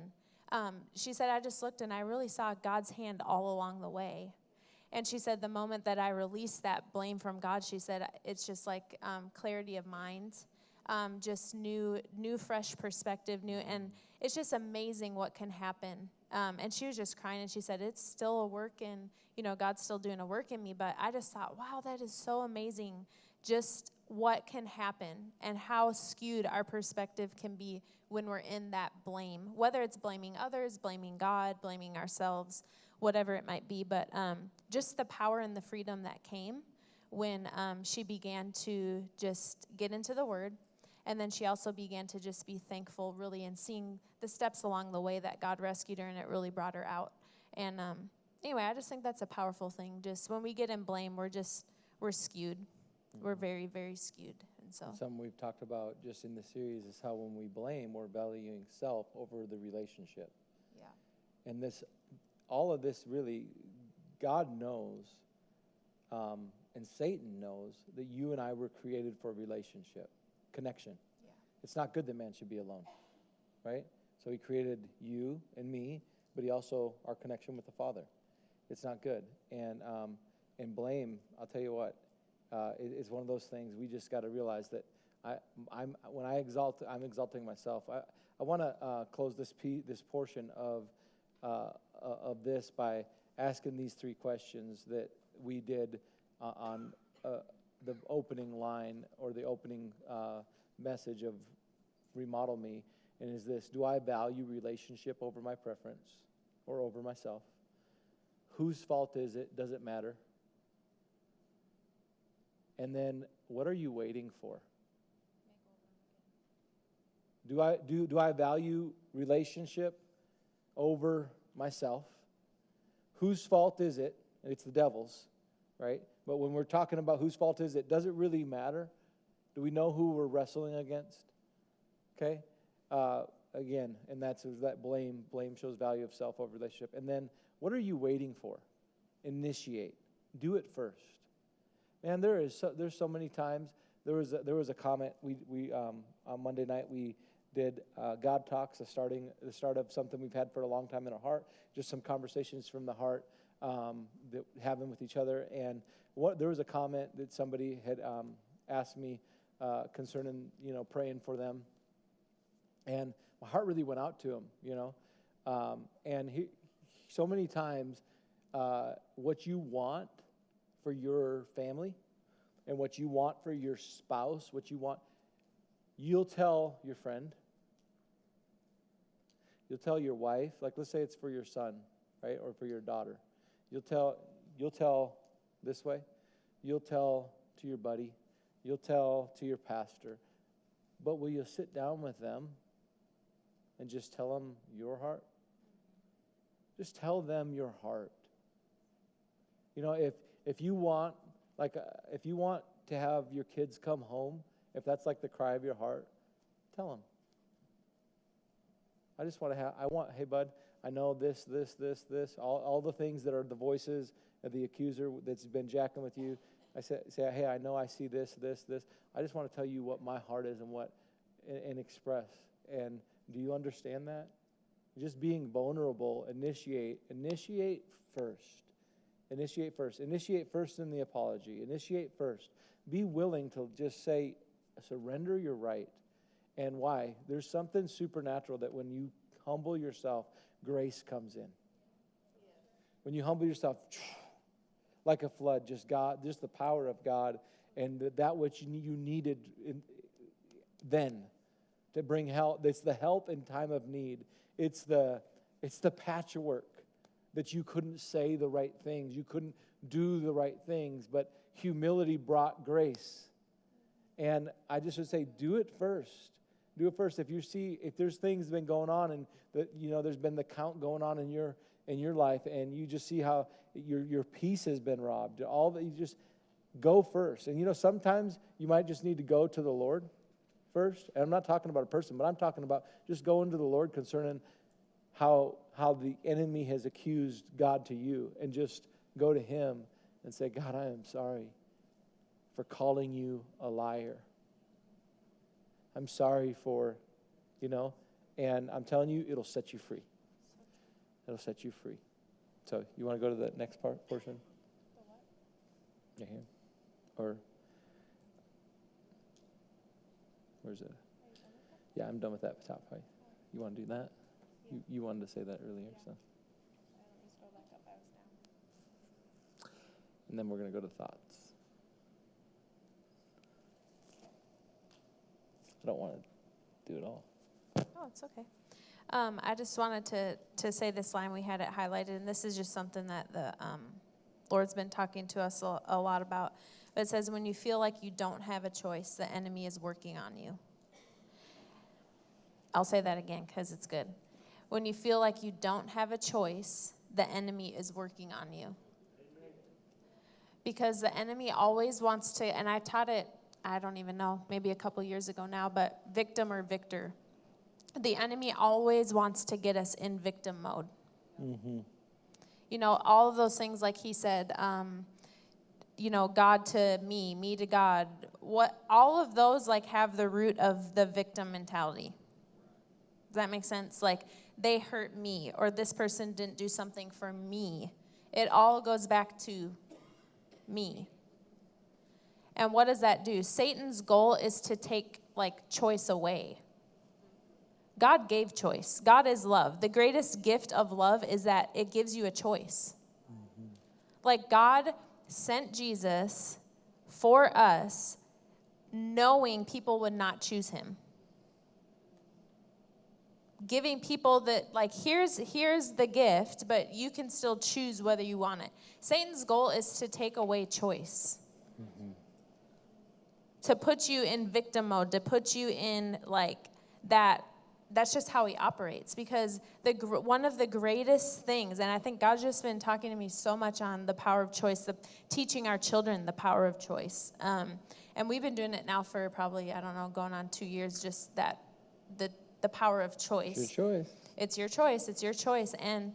She said, I just looked and I really saw God's hand all along the way. And she said, the moment that I released that blame from God, she said, it's just like clarity of mind, just new fresh perspective, and it's just amazing what can happen. And she was just crying, and she said, it's still a work, and God's still doing a work in me. But I just thought, wow, that is so amazing, just what can happen and how skewed our perspective can be when we're in that blame, whether it's blaming others, blaming God, blaming ourselves, whatever it might be. But just the power and the freedom that came when she began to just get into the Word. And then she also began to just be thankful, really, and seeing the steps along the way that God rescued her, and it really brought her out. And anyway, I just think that's a powerful thing. Just when we get in blame, we're skewed. Mm-hmm. We're very, very skewed. And so something we've talked about just in the series is how when we blame, we're valuing self over the relationship. Yeah. And all of this really, God knows, and Satan knows that you and I were created for relationship. Connection. Yeah. It's not good that man should be alone, right? So He created you and me, but He also, our connection with the Father. It's not good. And blame, I'll tell you what, it's one of those things we just got to realize that when I exalt, I'm exalting myself. I want to close this portion of this by asking these 3 questions that we did on the opening line or the opening message of Remodel Me, and is this: do I value relationship over my preference or over myself? Whose fault is it? Does it matter? And then, what are you waiting for? Do I value relationship over myself? Whose fault is it? It's the devil's, right? But when we're talking about whose fault is it, does it really matter? Do we know who we're wrestling against? Okay? Again, and that's that blame. Blame shows value of self over relationship. And then, what are you waiting for? Initiate. Do it first. Man, there's so many times. There was a comment we on Monday night we did God Talks, the start of something we've had for a long time in our heart. Just some conversations from the heart that having with each other. And there was a comment that somebody had asked me concerning praying for them, and my heart really went out to him. And so many times what you want for your family and what you want for your spouse, you'll tell your friend, you'll tell your wife, like let's say it's for your son, right, or for your daughter. You'll tell this way, you'll tell to your buddy, you'll tell to your pastor, but will you sit down with them and just tell them your heart? Just tell them your heart. If you want to have your kids come home, if that's like the cry of your heart, tell them. Hey bud, I know this, all the things that are the voices of the accuser that's been jacking with you. I say, hey, I know I see this. I just want to tell you what my heart is and express. And do you understand that? Just being vulnerable, initiate first. Initiate first in the apology. Initiate first. Be willing to just say, surrender your right. And why? There's something supernatural that when you humble yourself, grace comes in. When you humble yourself, like a flood, just the power of God, and that which you needed then to bring help. It's the help in time of need. It's the patchwork that you couldn't say the right things. You couldn't do the right things, but humility brought grace. And I just would say, do it first. Do it first. If there's things been going on and that there's been the count going on in your life, and you just see how your peace has been robbed, all that, you just go first. And sometimes you might just need to go to the Lord first. And I'm not talking about a person, but I'm talking about just going to the Lord concerning how the enemy has accused God to you, and just go to Him and say, God, I am sorry for calling you a liar. I'm sorry for, and I'm telling you, it'll set you free. It'll set you free. So you want to go to the next portion? Yeah, here. Or where's it? Yeah, I'm done with that top part. You want to do that? You wanted to say that earlier, so. And then we're going to go to thoughts. I don't want to do it all. Oh, it's okay. I just wanted to say this line. We had it highlighted, and this is just something that the Lord's been talking to us a lot about. But it says, when you feel like you don't have a choice, the enemy is working on you. I'll say that again because it's good. When you feel like you don't have a choice, the enemy is working on you. Because the enemy always wants to, and I taught it, I don't even know, maybe a couple years ago now, but victim or victor. The enemy always wants to get us in victim mode. Mm-hmm. All of those things, like he said, God to me, me to God. All of those have the root of the victim mentality. Does that make sense? They hurt me, or this person didn't do something for me. It all goes back to me. And what does that do? Satan's goal is to take, choice away. God gave choice. God is love. The greatest gift of love is that it gives you a choice. God sent Jesus for us, knowing people would not choose him. Giving people that, here's the gift, but you can still choose whether you want it. Satan's goal is to take away choice. To put you in victim mode, to put you in, that. That's just how he operates, because one of the greatest things, and I think God's just been talking to me so much on the power of choice, teaching our children the power of choice. And we've been doing it now for probably, going on 2 years, just the power of choice. It's your choice. It's your choice. It's your choice. And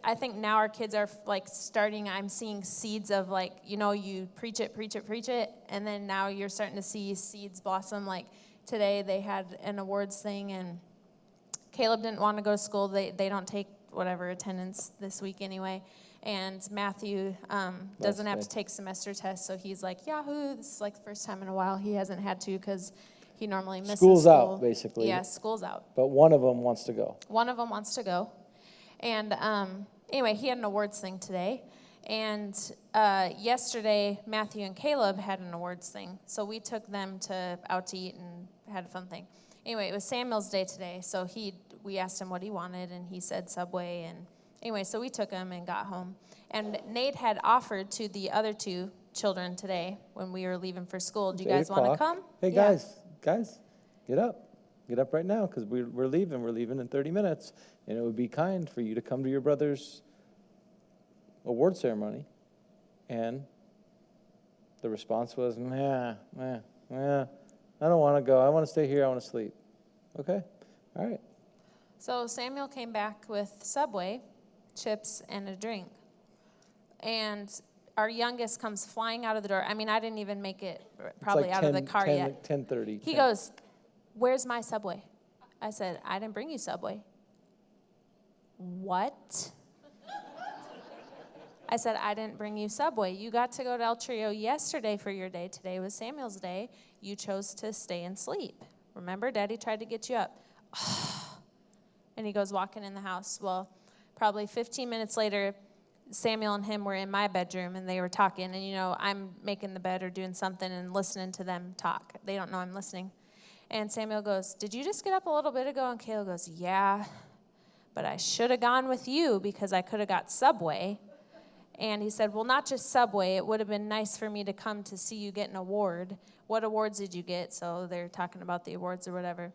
I think now our kids are starting, I'm seeing seeds of you preach it. And then now you're starting to see seeds blossom. Today they had an awards thing, and Caleb didn't want to go to school. They don't take attendance this week anyway. And Matthew doesn't have to take semester tests, so he's like, yahoo, this is the first time in a while he hasn't had to, because he normally misses School's school. out, basically. Yeah, school's out. But one of them wants to go. One of them wants to go. And anyway, he had an awards thing today. And yesterday, Matthew and Caleb had an awards thing. So we took them out to eat and had a fun thing. Anyway, it was Samuel's day today, so we asked him what he wanted, and he said Subway. And anyway, so we took him and got home. And Nate had offered to the other two children today when we were leaving for school, do you guys want to come? Hey, Yeah. guys, get up. Get up right now, because we're leaving. We're leaving in 30 minutes. And it would be kind for you to come to your brother's award ceremony. And the response was, I don't want to go. I want to stay here. I want to sleep. Okay. All right. So Samuel came back with Subway, chips, and a drink. And our youngest comes flying out of the door. I didn't even make it probably out of the car yet. 10:30. He goes, where's my Subway? I said, I didn't bring you Subway. What? I said, I didn't bring you Subway. You got to go to El Trio yesterday for your day. Today was Samuel's day. You chose to stay and sleep. Remember, Daddy tried to get you up. And he goes walking in the house. Well, probably 15 minutes later, Samuel and him were in my bedroom, and they were talking. And, I'm making the bed or doing something and listening to them talk. They don't know I'm listening. And Samuel goes, did you just get up a little bit ago? And Caleb goes, yeah, but I should have gone with you because I could have got Subway. And he said, well, not just Subway. It would have been nice for me to come to see you get an award. What awards did you get? So they're talking about the awards or whatever.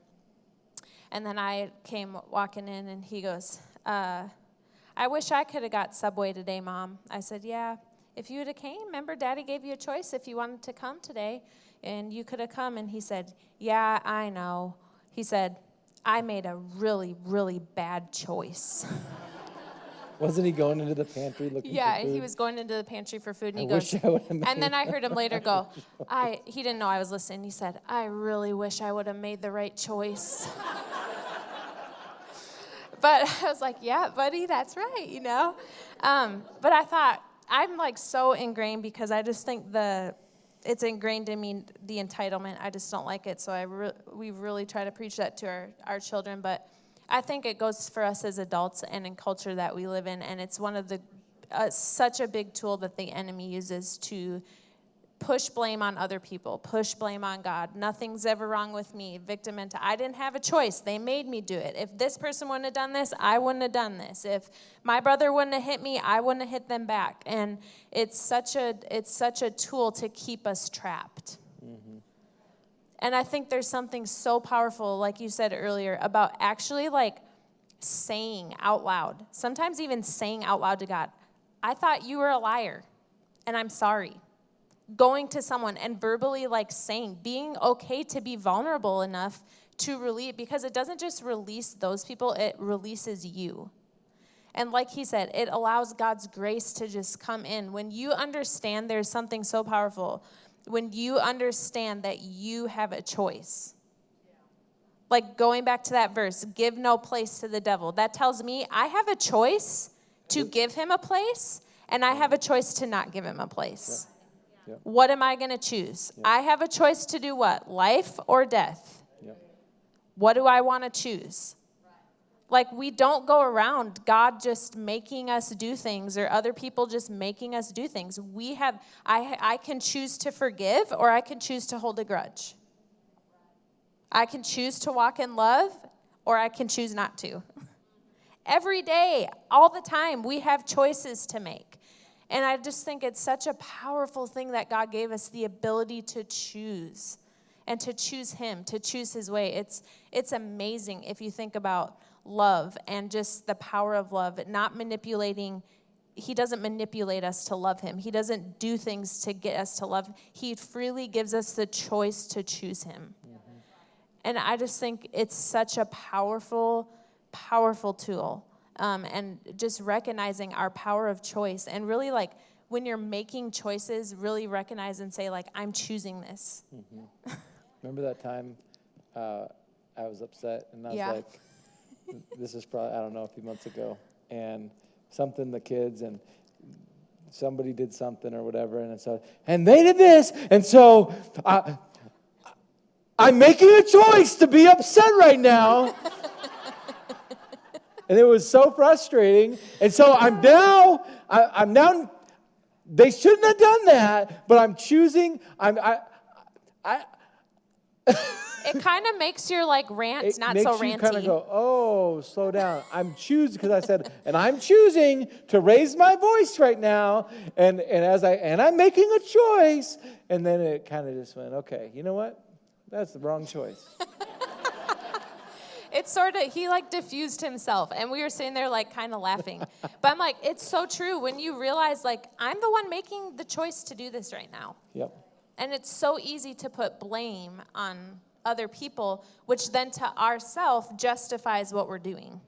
And then I came walking in, and he goes, I wish I could have got Subway today, Mom. I said, yeah, if you would have came, remember Daddy gave you a choice if you wanted to come today, and you could have come. And he said, yeah, I know. He said, I made a really, really bad choice. Wasn't he going into the pantry looking for food? He was going into the pantry for food, and he wish goes, I would have made and then I heard him later go, he didn't know I was listening. He said, I really wish I would have made the right choice. But I was like, yeah, buddy, that's right, But I thought, I'm so ingrained, because I just think it's ingrained in me, the entitlement. I just don't like it. So we really try to preach that to our children. But I think it goes for us as adults and in culture that we live in. And it's one of such a big tool that the enemy uses to push blame on other people, push blame on God. Nothing's ever wrong with me. Victim mentality. I didn't have a choice. They made me do it. If this person wouldn't have done this, I wouldn't have done this. If my brother wouldn't have hit me, I wouldn't have hit them back. And it's such a tool to keep us trapped. Mm-hmm. And I think there's something so powerful, like you said earlier, about actually saying out loud, sometimes even saying out loud to God, I thought you were a liar, and I'm sorry. Going to someone and verbally saying, being okay to be vulnerable enough to release, because it doesn't just release those people, it releases you. And like he said, it allows God's grace to just come in. When you understand there's something so powerful, when you understand that you have a choice. Going back to that verse, give no place to the devil. That tells me I have a choice to give him a place, and I have a choice to not give him a place. Yep. What am I going to choose? Yep. I have a choice to do what? Life or death? Yep. What do I want to choose? Like, we don't go around God just making us do things or other people just making us do things. I can choose to forgive or I can choose to hold a grudge. I can choose to walk in love or I can choose not to. Every day, all the time, we have choices to make. And I just think it's such a powerful thing that God gave us, the ability to choose and to choose him, to choose his way. It's amazing if you think about love and just the power of love, not manipulating. He doesn't manipulate us to love him. He doesn't do things to get us to love. He freely gives us the choice to choose him. Mm-hmm. And I just think it's such a powerful, powerful tool. And just recognizing our power of choice and really, like, when you're making choices, really recognize and say, like, I'm choosing this. Mm-hmm. Remember that time I was upset and I was like, this is probably, I don't know, a few months ago, and the kids and somebody did something or whatever, and they did this, and so I'm making a choice to be upset right now. And it was so frustrating. And so I'm now, they shouldn't have done that, but I'm choosing, It kind of makes your, like, rant not so ranty. It makes you kind of go, oh, slow down. I'm choosing, because I said, and I'm choosing to raise my voice right now, and I'm making a choice. And then it kind of just went, okay, you know what? That's the wrong choice. It's sort of, he, like, diffused himself, and we were sitting there, like, kind of laughing. But I'm like, it's so true when you realize, like, I'm the one making the choice to do this right now. Yep. And it's so easy to put blame on other people, which then to ourselves justifies what we're doing.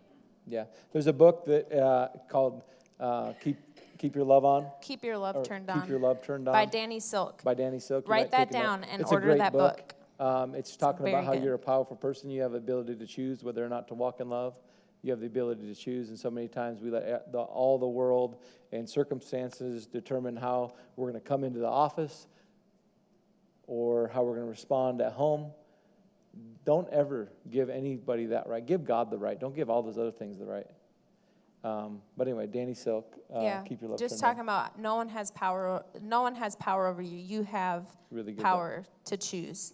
Yeah. There's a book that called Keep Your Love On. Keep Your Love Turned On. Keep Your Love Turned On. By Danny Silk. Write that down and it's order that book. It's talking about how good. you're a powerful person. You have the ability to choose whether or not to walk in love. You have the ability to choose, and so many times we let all the world and circumstances determine how we're going to come into the office or how we're going to respond at home. Don't ever give anybody that right. Give God the right. Don't give all those other things the right. But anyway, Danny Silk, Keep Your Love just Turned talking On. about no one has power over you. You have Really good power to choose.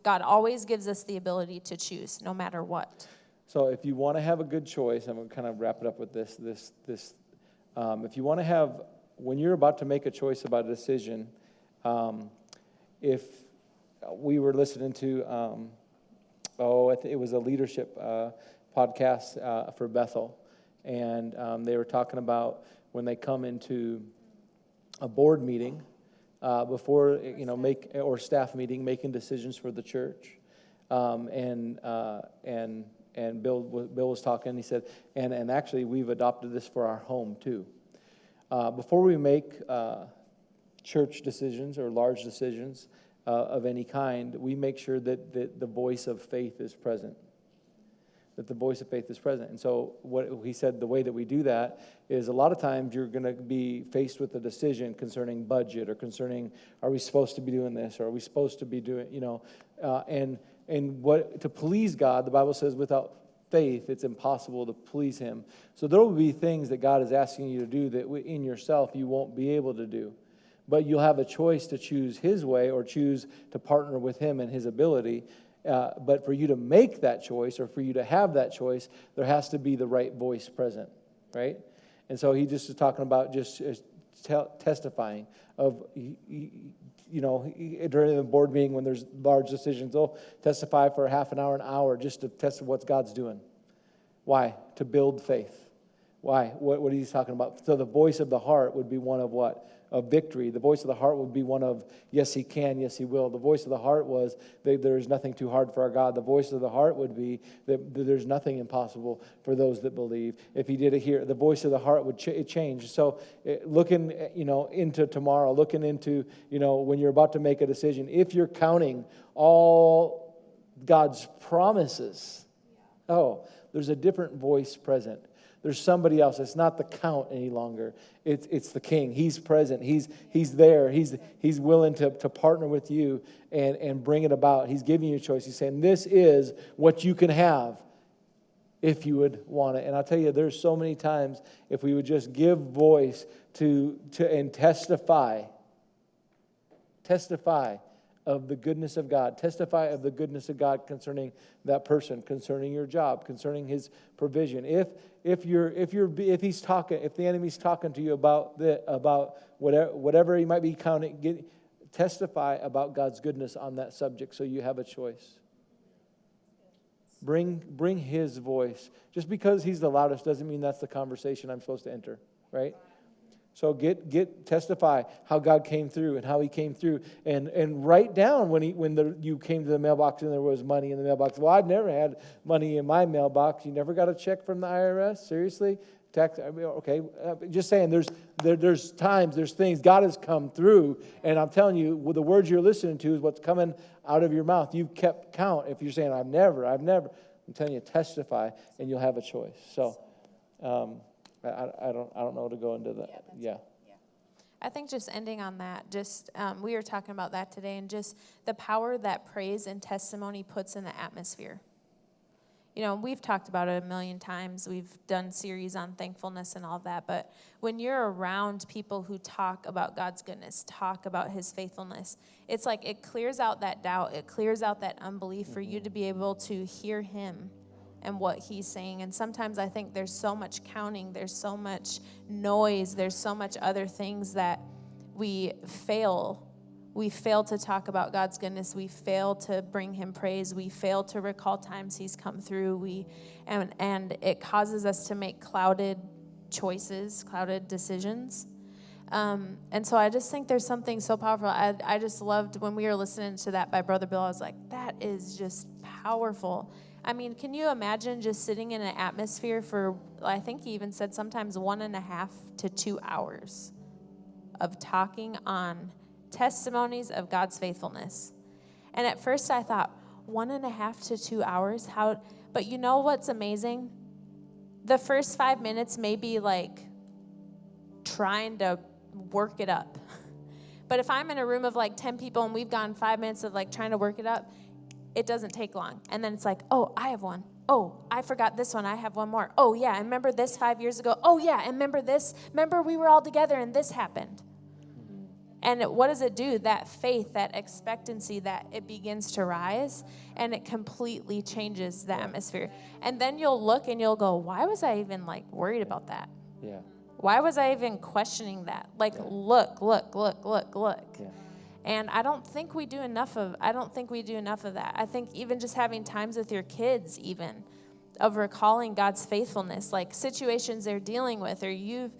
God always gives us the ability to choose, no matter what. So if you want to have a good choice, I'm going to kind of wrap it up with this. If you want to have, when you're about to make a choice about a decision, if we were listening to, it was a leadership podcast for Bethel, and they were talking about when they come into a board meeting before, or staff meeting, making decisions for the church, and Bill was talking. He said, and actually we've adopted this for our home too. Before we make church decisions or large decisions of any kind, we make sure that the voice of faith is present. That the voice of faith is present. And so what he said, the way that we do that is a lot of times you're going to be faced with a decision concerning budget or concerning, are we supposed to be doing this or are we supposed to be doing, and what to please God, the Bible says without faith it's impossible to please him. So there will be things that God is asking you to do that in yourself you won't be able to do. But you'll have a choice to choose his way or choose to partner with him in his ability. But for you to make that choice or for you to have that choice, there has to be the right voice present, right? And so he just is talking about just testifying of, during the board meeting when there's large decisions, they'll testify for half an hour just to test what God's doing. Why? To build faith. Why? What he's talking about. So the voice of the heart would be one of what? Of victory. The voice of the heart would be one of, yes, he can, yes, he will. The voice of the heart was, there is nothing too hard for our God. The voice of the heart would be that there's nothing impossible for those that believe. If he did it here, the voice of the heart would change. So looking, into tomorrow, looking into, when you're about to make a decision, if you're counting all God's promises, there's a different voice present. There's somebody else. It's not the count any longer. It's the king. He's present. He's there. He's willing to partner with you and bring it about. He's giving you a choice. He's saying, this is what you can have if you would want it. And I'll tell you, there's so many times if we would just give voice to and testify of the goodness of God. Testify of the goodness of God concerning that person, concerning your job, concerning His provision. If the enemy's talking to you about whatever he might be counting, testify about God's goodness on that subject, so you have a choice. Bring His voice. Just because He's the loudest doesn't mean that's the conversation I'm supposed to enter, right? So testify how God came through and how He came through, and write down when you came to the mailbox and there was money in the mailbox. Well, I've never had money in my mailbox. You never got a check from the IRS? Seriously? Okay. Just saying. There's times, there's things God has come through, and I'm telling you, the words you're listening to is what's coming out of your mouth. You've kept count. If you're saying I've never, I'm telling you, testify, and you'll have a choice. So. I don't know to go into that. Yeah. I think just ending on that, we were talking about that today, and just the power that praise and testimony puts in the atmosphere. You know, we've talked about it a million times. We've done series on thankfulness and all that, but when you're around people who talk about God's goodness, talk about His faithfulness, it's like it clears out that doubt. It clears out that unbelief for you to be able to hear Him and what He's saying. And sometimes I think there's so much counting, there's so much noise, there's so much other things that we fail. We fail to talk about God's goodness. We fail to bring Him praise. We fail to recall times He's come through. And it causes us to make clouded choices, clouded decisions. And so I just think there's something so powerful. I just loved when we were listening to that by Brother Bill. I was like, that is just powerful. I mean, can you imagine just sitting in an atmosphere for, I think he even said sometimes 1.5 to 2 hours of talking on testimonies of God's faithfulness. And at first I thought, 1.5 to 2 hours? How? But you know what's amazing? The first 5 minutes may be like trying to work it up. But if I'm in a room of like 10 people and we've gone 5 minutes of like trying to work it up, it doesn't take long. And then it's like, oh, I have one. Oh, I forgot this one. I have one more. Oh, yeah, I remember this 5 years ago. Oh, yeah, and remember this? Remember we were all together and this happened. And what does it do? That faith, that expectancy, that it begins to rise, and it completely changes the atmosphere. And then you'll look and you'll go, why was I even like worried about that? Yeah. Why was I even questioning that? Like, look. Yeah. And I don't think we do enough of that. I think even just having times with your kids, even of recalling God's faithfulness, like situations they're dealing with or you've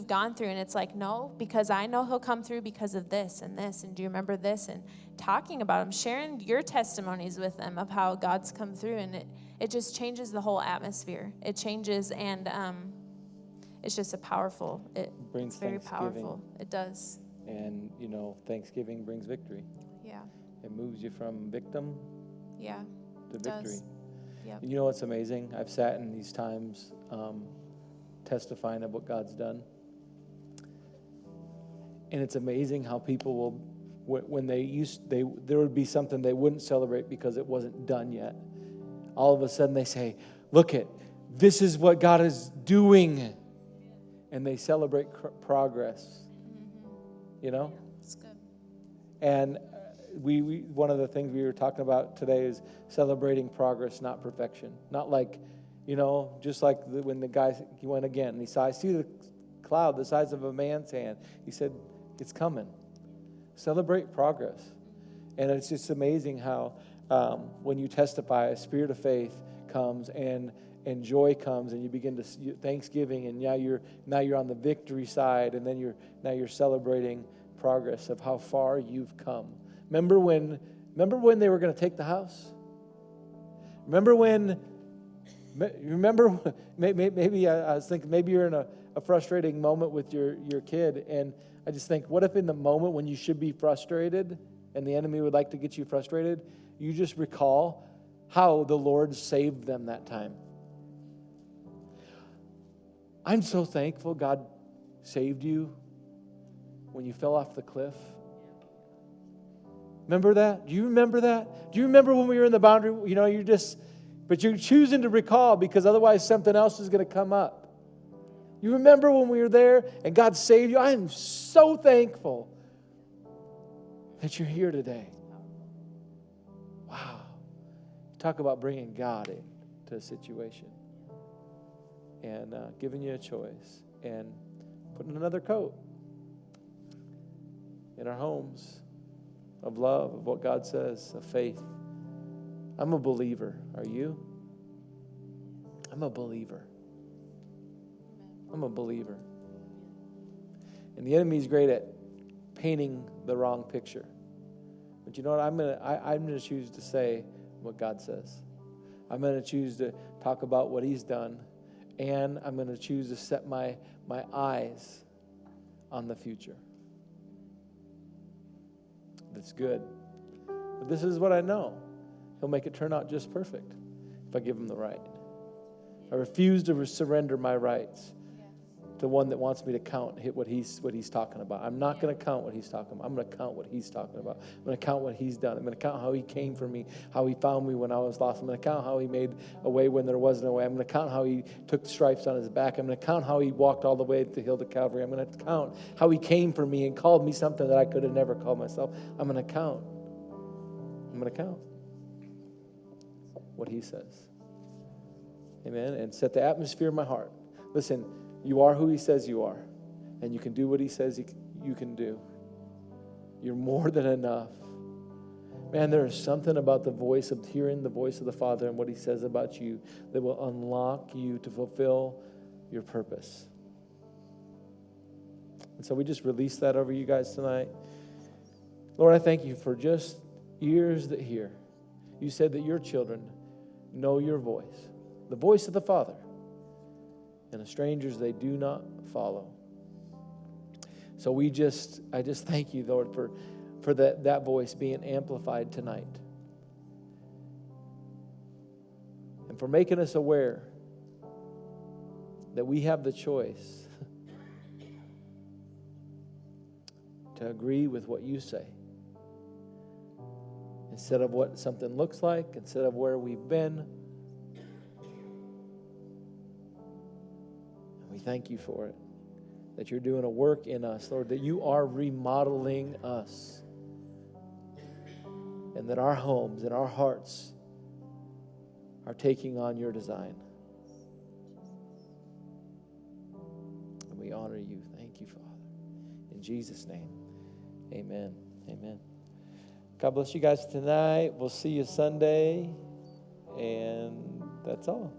gone through, and it's like, no, because I know He'll come through because of this, and do you remember this? And talking about Him, sharing your testimonies with them of how God's come through, and it just changes the whole atmosphere. It changes, and it's just it's very powerful. It does. And, you know, Thanksgiving brings victory. Yeah. It moves you from victim to victory. Does. Yep. And you know what's amazing? I've sat in these times testifying of what God's done. And it's amazing how people will, when there would be something they wouldn't celebrate because it wasn't done yet. All of a sudden they say, look it, this is what God is doing. And they celebrate progress. You know? That's good. And we one of the things we were talking about today is celebrating progress, not perfection. Not like, you know, just like when the guy, he went again, and he saw, I see the cloud the size of a man's hand. He said, it's coming. Celebrate progress. And it's just amazing how when you testify, a spirit of faith comes and joy comes, and you begin to Thanksgiving, and now you're on the victory side, and then you're celebrating progress of how far you've come. Remember when they were going to take the house? Remember maybe I was thinking maybe you're in a frustrating moment with your kid, and I just think, what if in the moment when you should be frustrated and the enemy would like to get you frustrated, you just recall how the Lord saved them that time. I'm so thankful God saved you when you fell off the cliff. Remember that? Do you remember that? Do you remember when we were in the boundary? But you're choosing to recall because otherwise something else is going to come up. You remember when we were there and God saved you? I am so thankful that you're here today. Wow. Talk about bringing God into a situation and giving you a choice and putting another coat in our homes of love, of what God says, of faith. I'm a believer. Are you? I'm a believer. I'm a believer. And the enemy's great at painting the wrong picture. But you know what? I'm gonna choose to say what God says. I'm gonna choose to talk about what He's done, and I'm gonna choose to set my eyes on the future. That's good. But this is what I know. He'll make it turn out just perfect if I give Him the right. I refuse to surrender my rights to one that wants me to count what he's talking about. I'm not going to count what He's talking about. I'm going to count what He's talking about. I'm going to count what He's done. I'm going to count how He came for me, how He found me when I was lost. I'm going to count how He made a way when there wasn't a way. I'm going to count how He took the stripes on His back. I'm going to count how He walked all the way to the hill to Calvary. I'm going to count how He came for me and called me something that I could have never called myself. I'm going to count. I'm going to count what He says. Amen. And set the atmosphere in my heart. Listen, you are who He says you are, and you can do what He says you can do. You're more than enough. Man, there is something about hearing the voice of the Father and what He says about you that will unlock you to fulfill your purpose. And so we just release that over you guys tonight. Lord, I thank You for just ears that hear. You said that Your children know Your voice, the voice of the Father. And the strangers they do not follow. So I just thank You, Lord, for that voice being amplified tonight. And for making us aware that we have the choice to agree with what You say. Instead of what something looks like, instead of where we've been. We thank You for it, that You're doing a work in us, Lord, that You are remodeling us, and that our homes and our hearts are taking on Your design. And we honor You. Thank You, Father. In Jesus' name, amen. Amen. God bless you guys tonight. We'll see you Sunday, and that's all.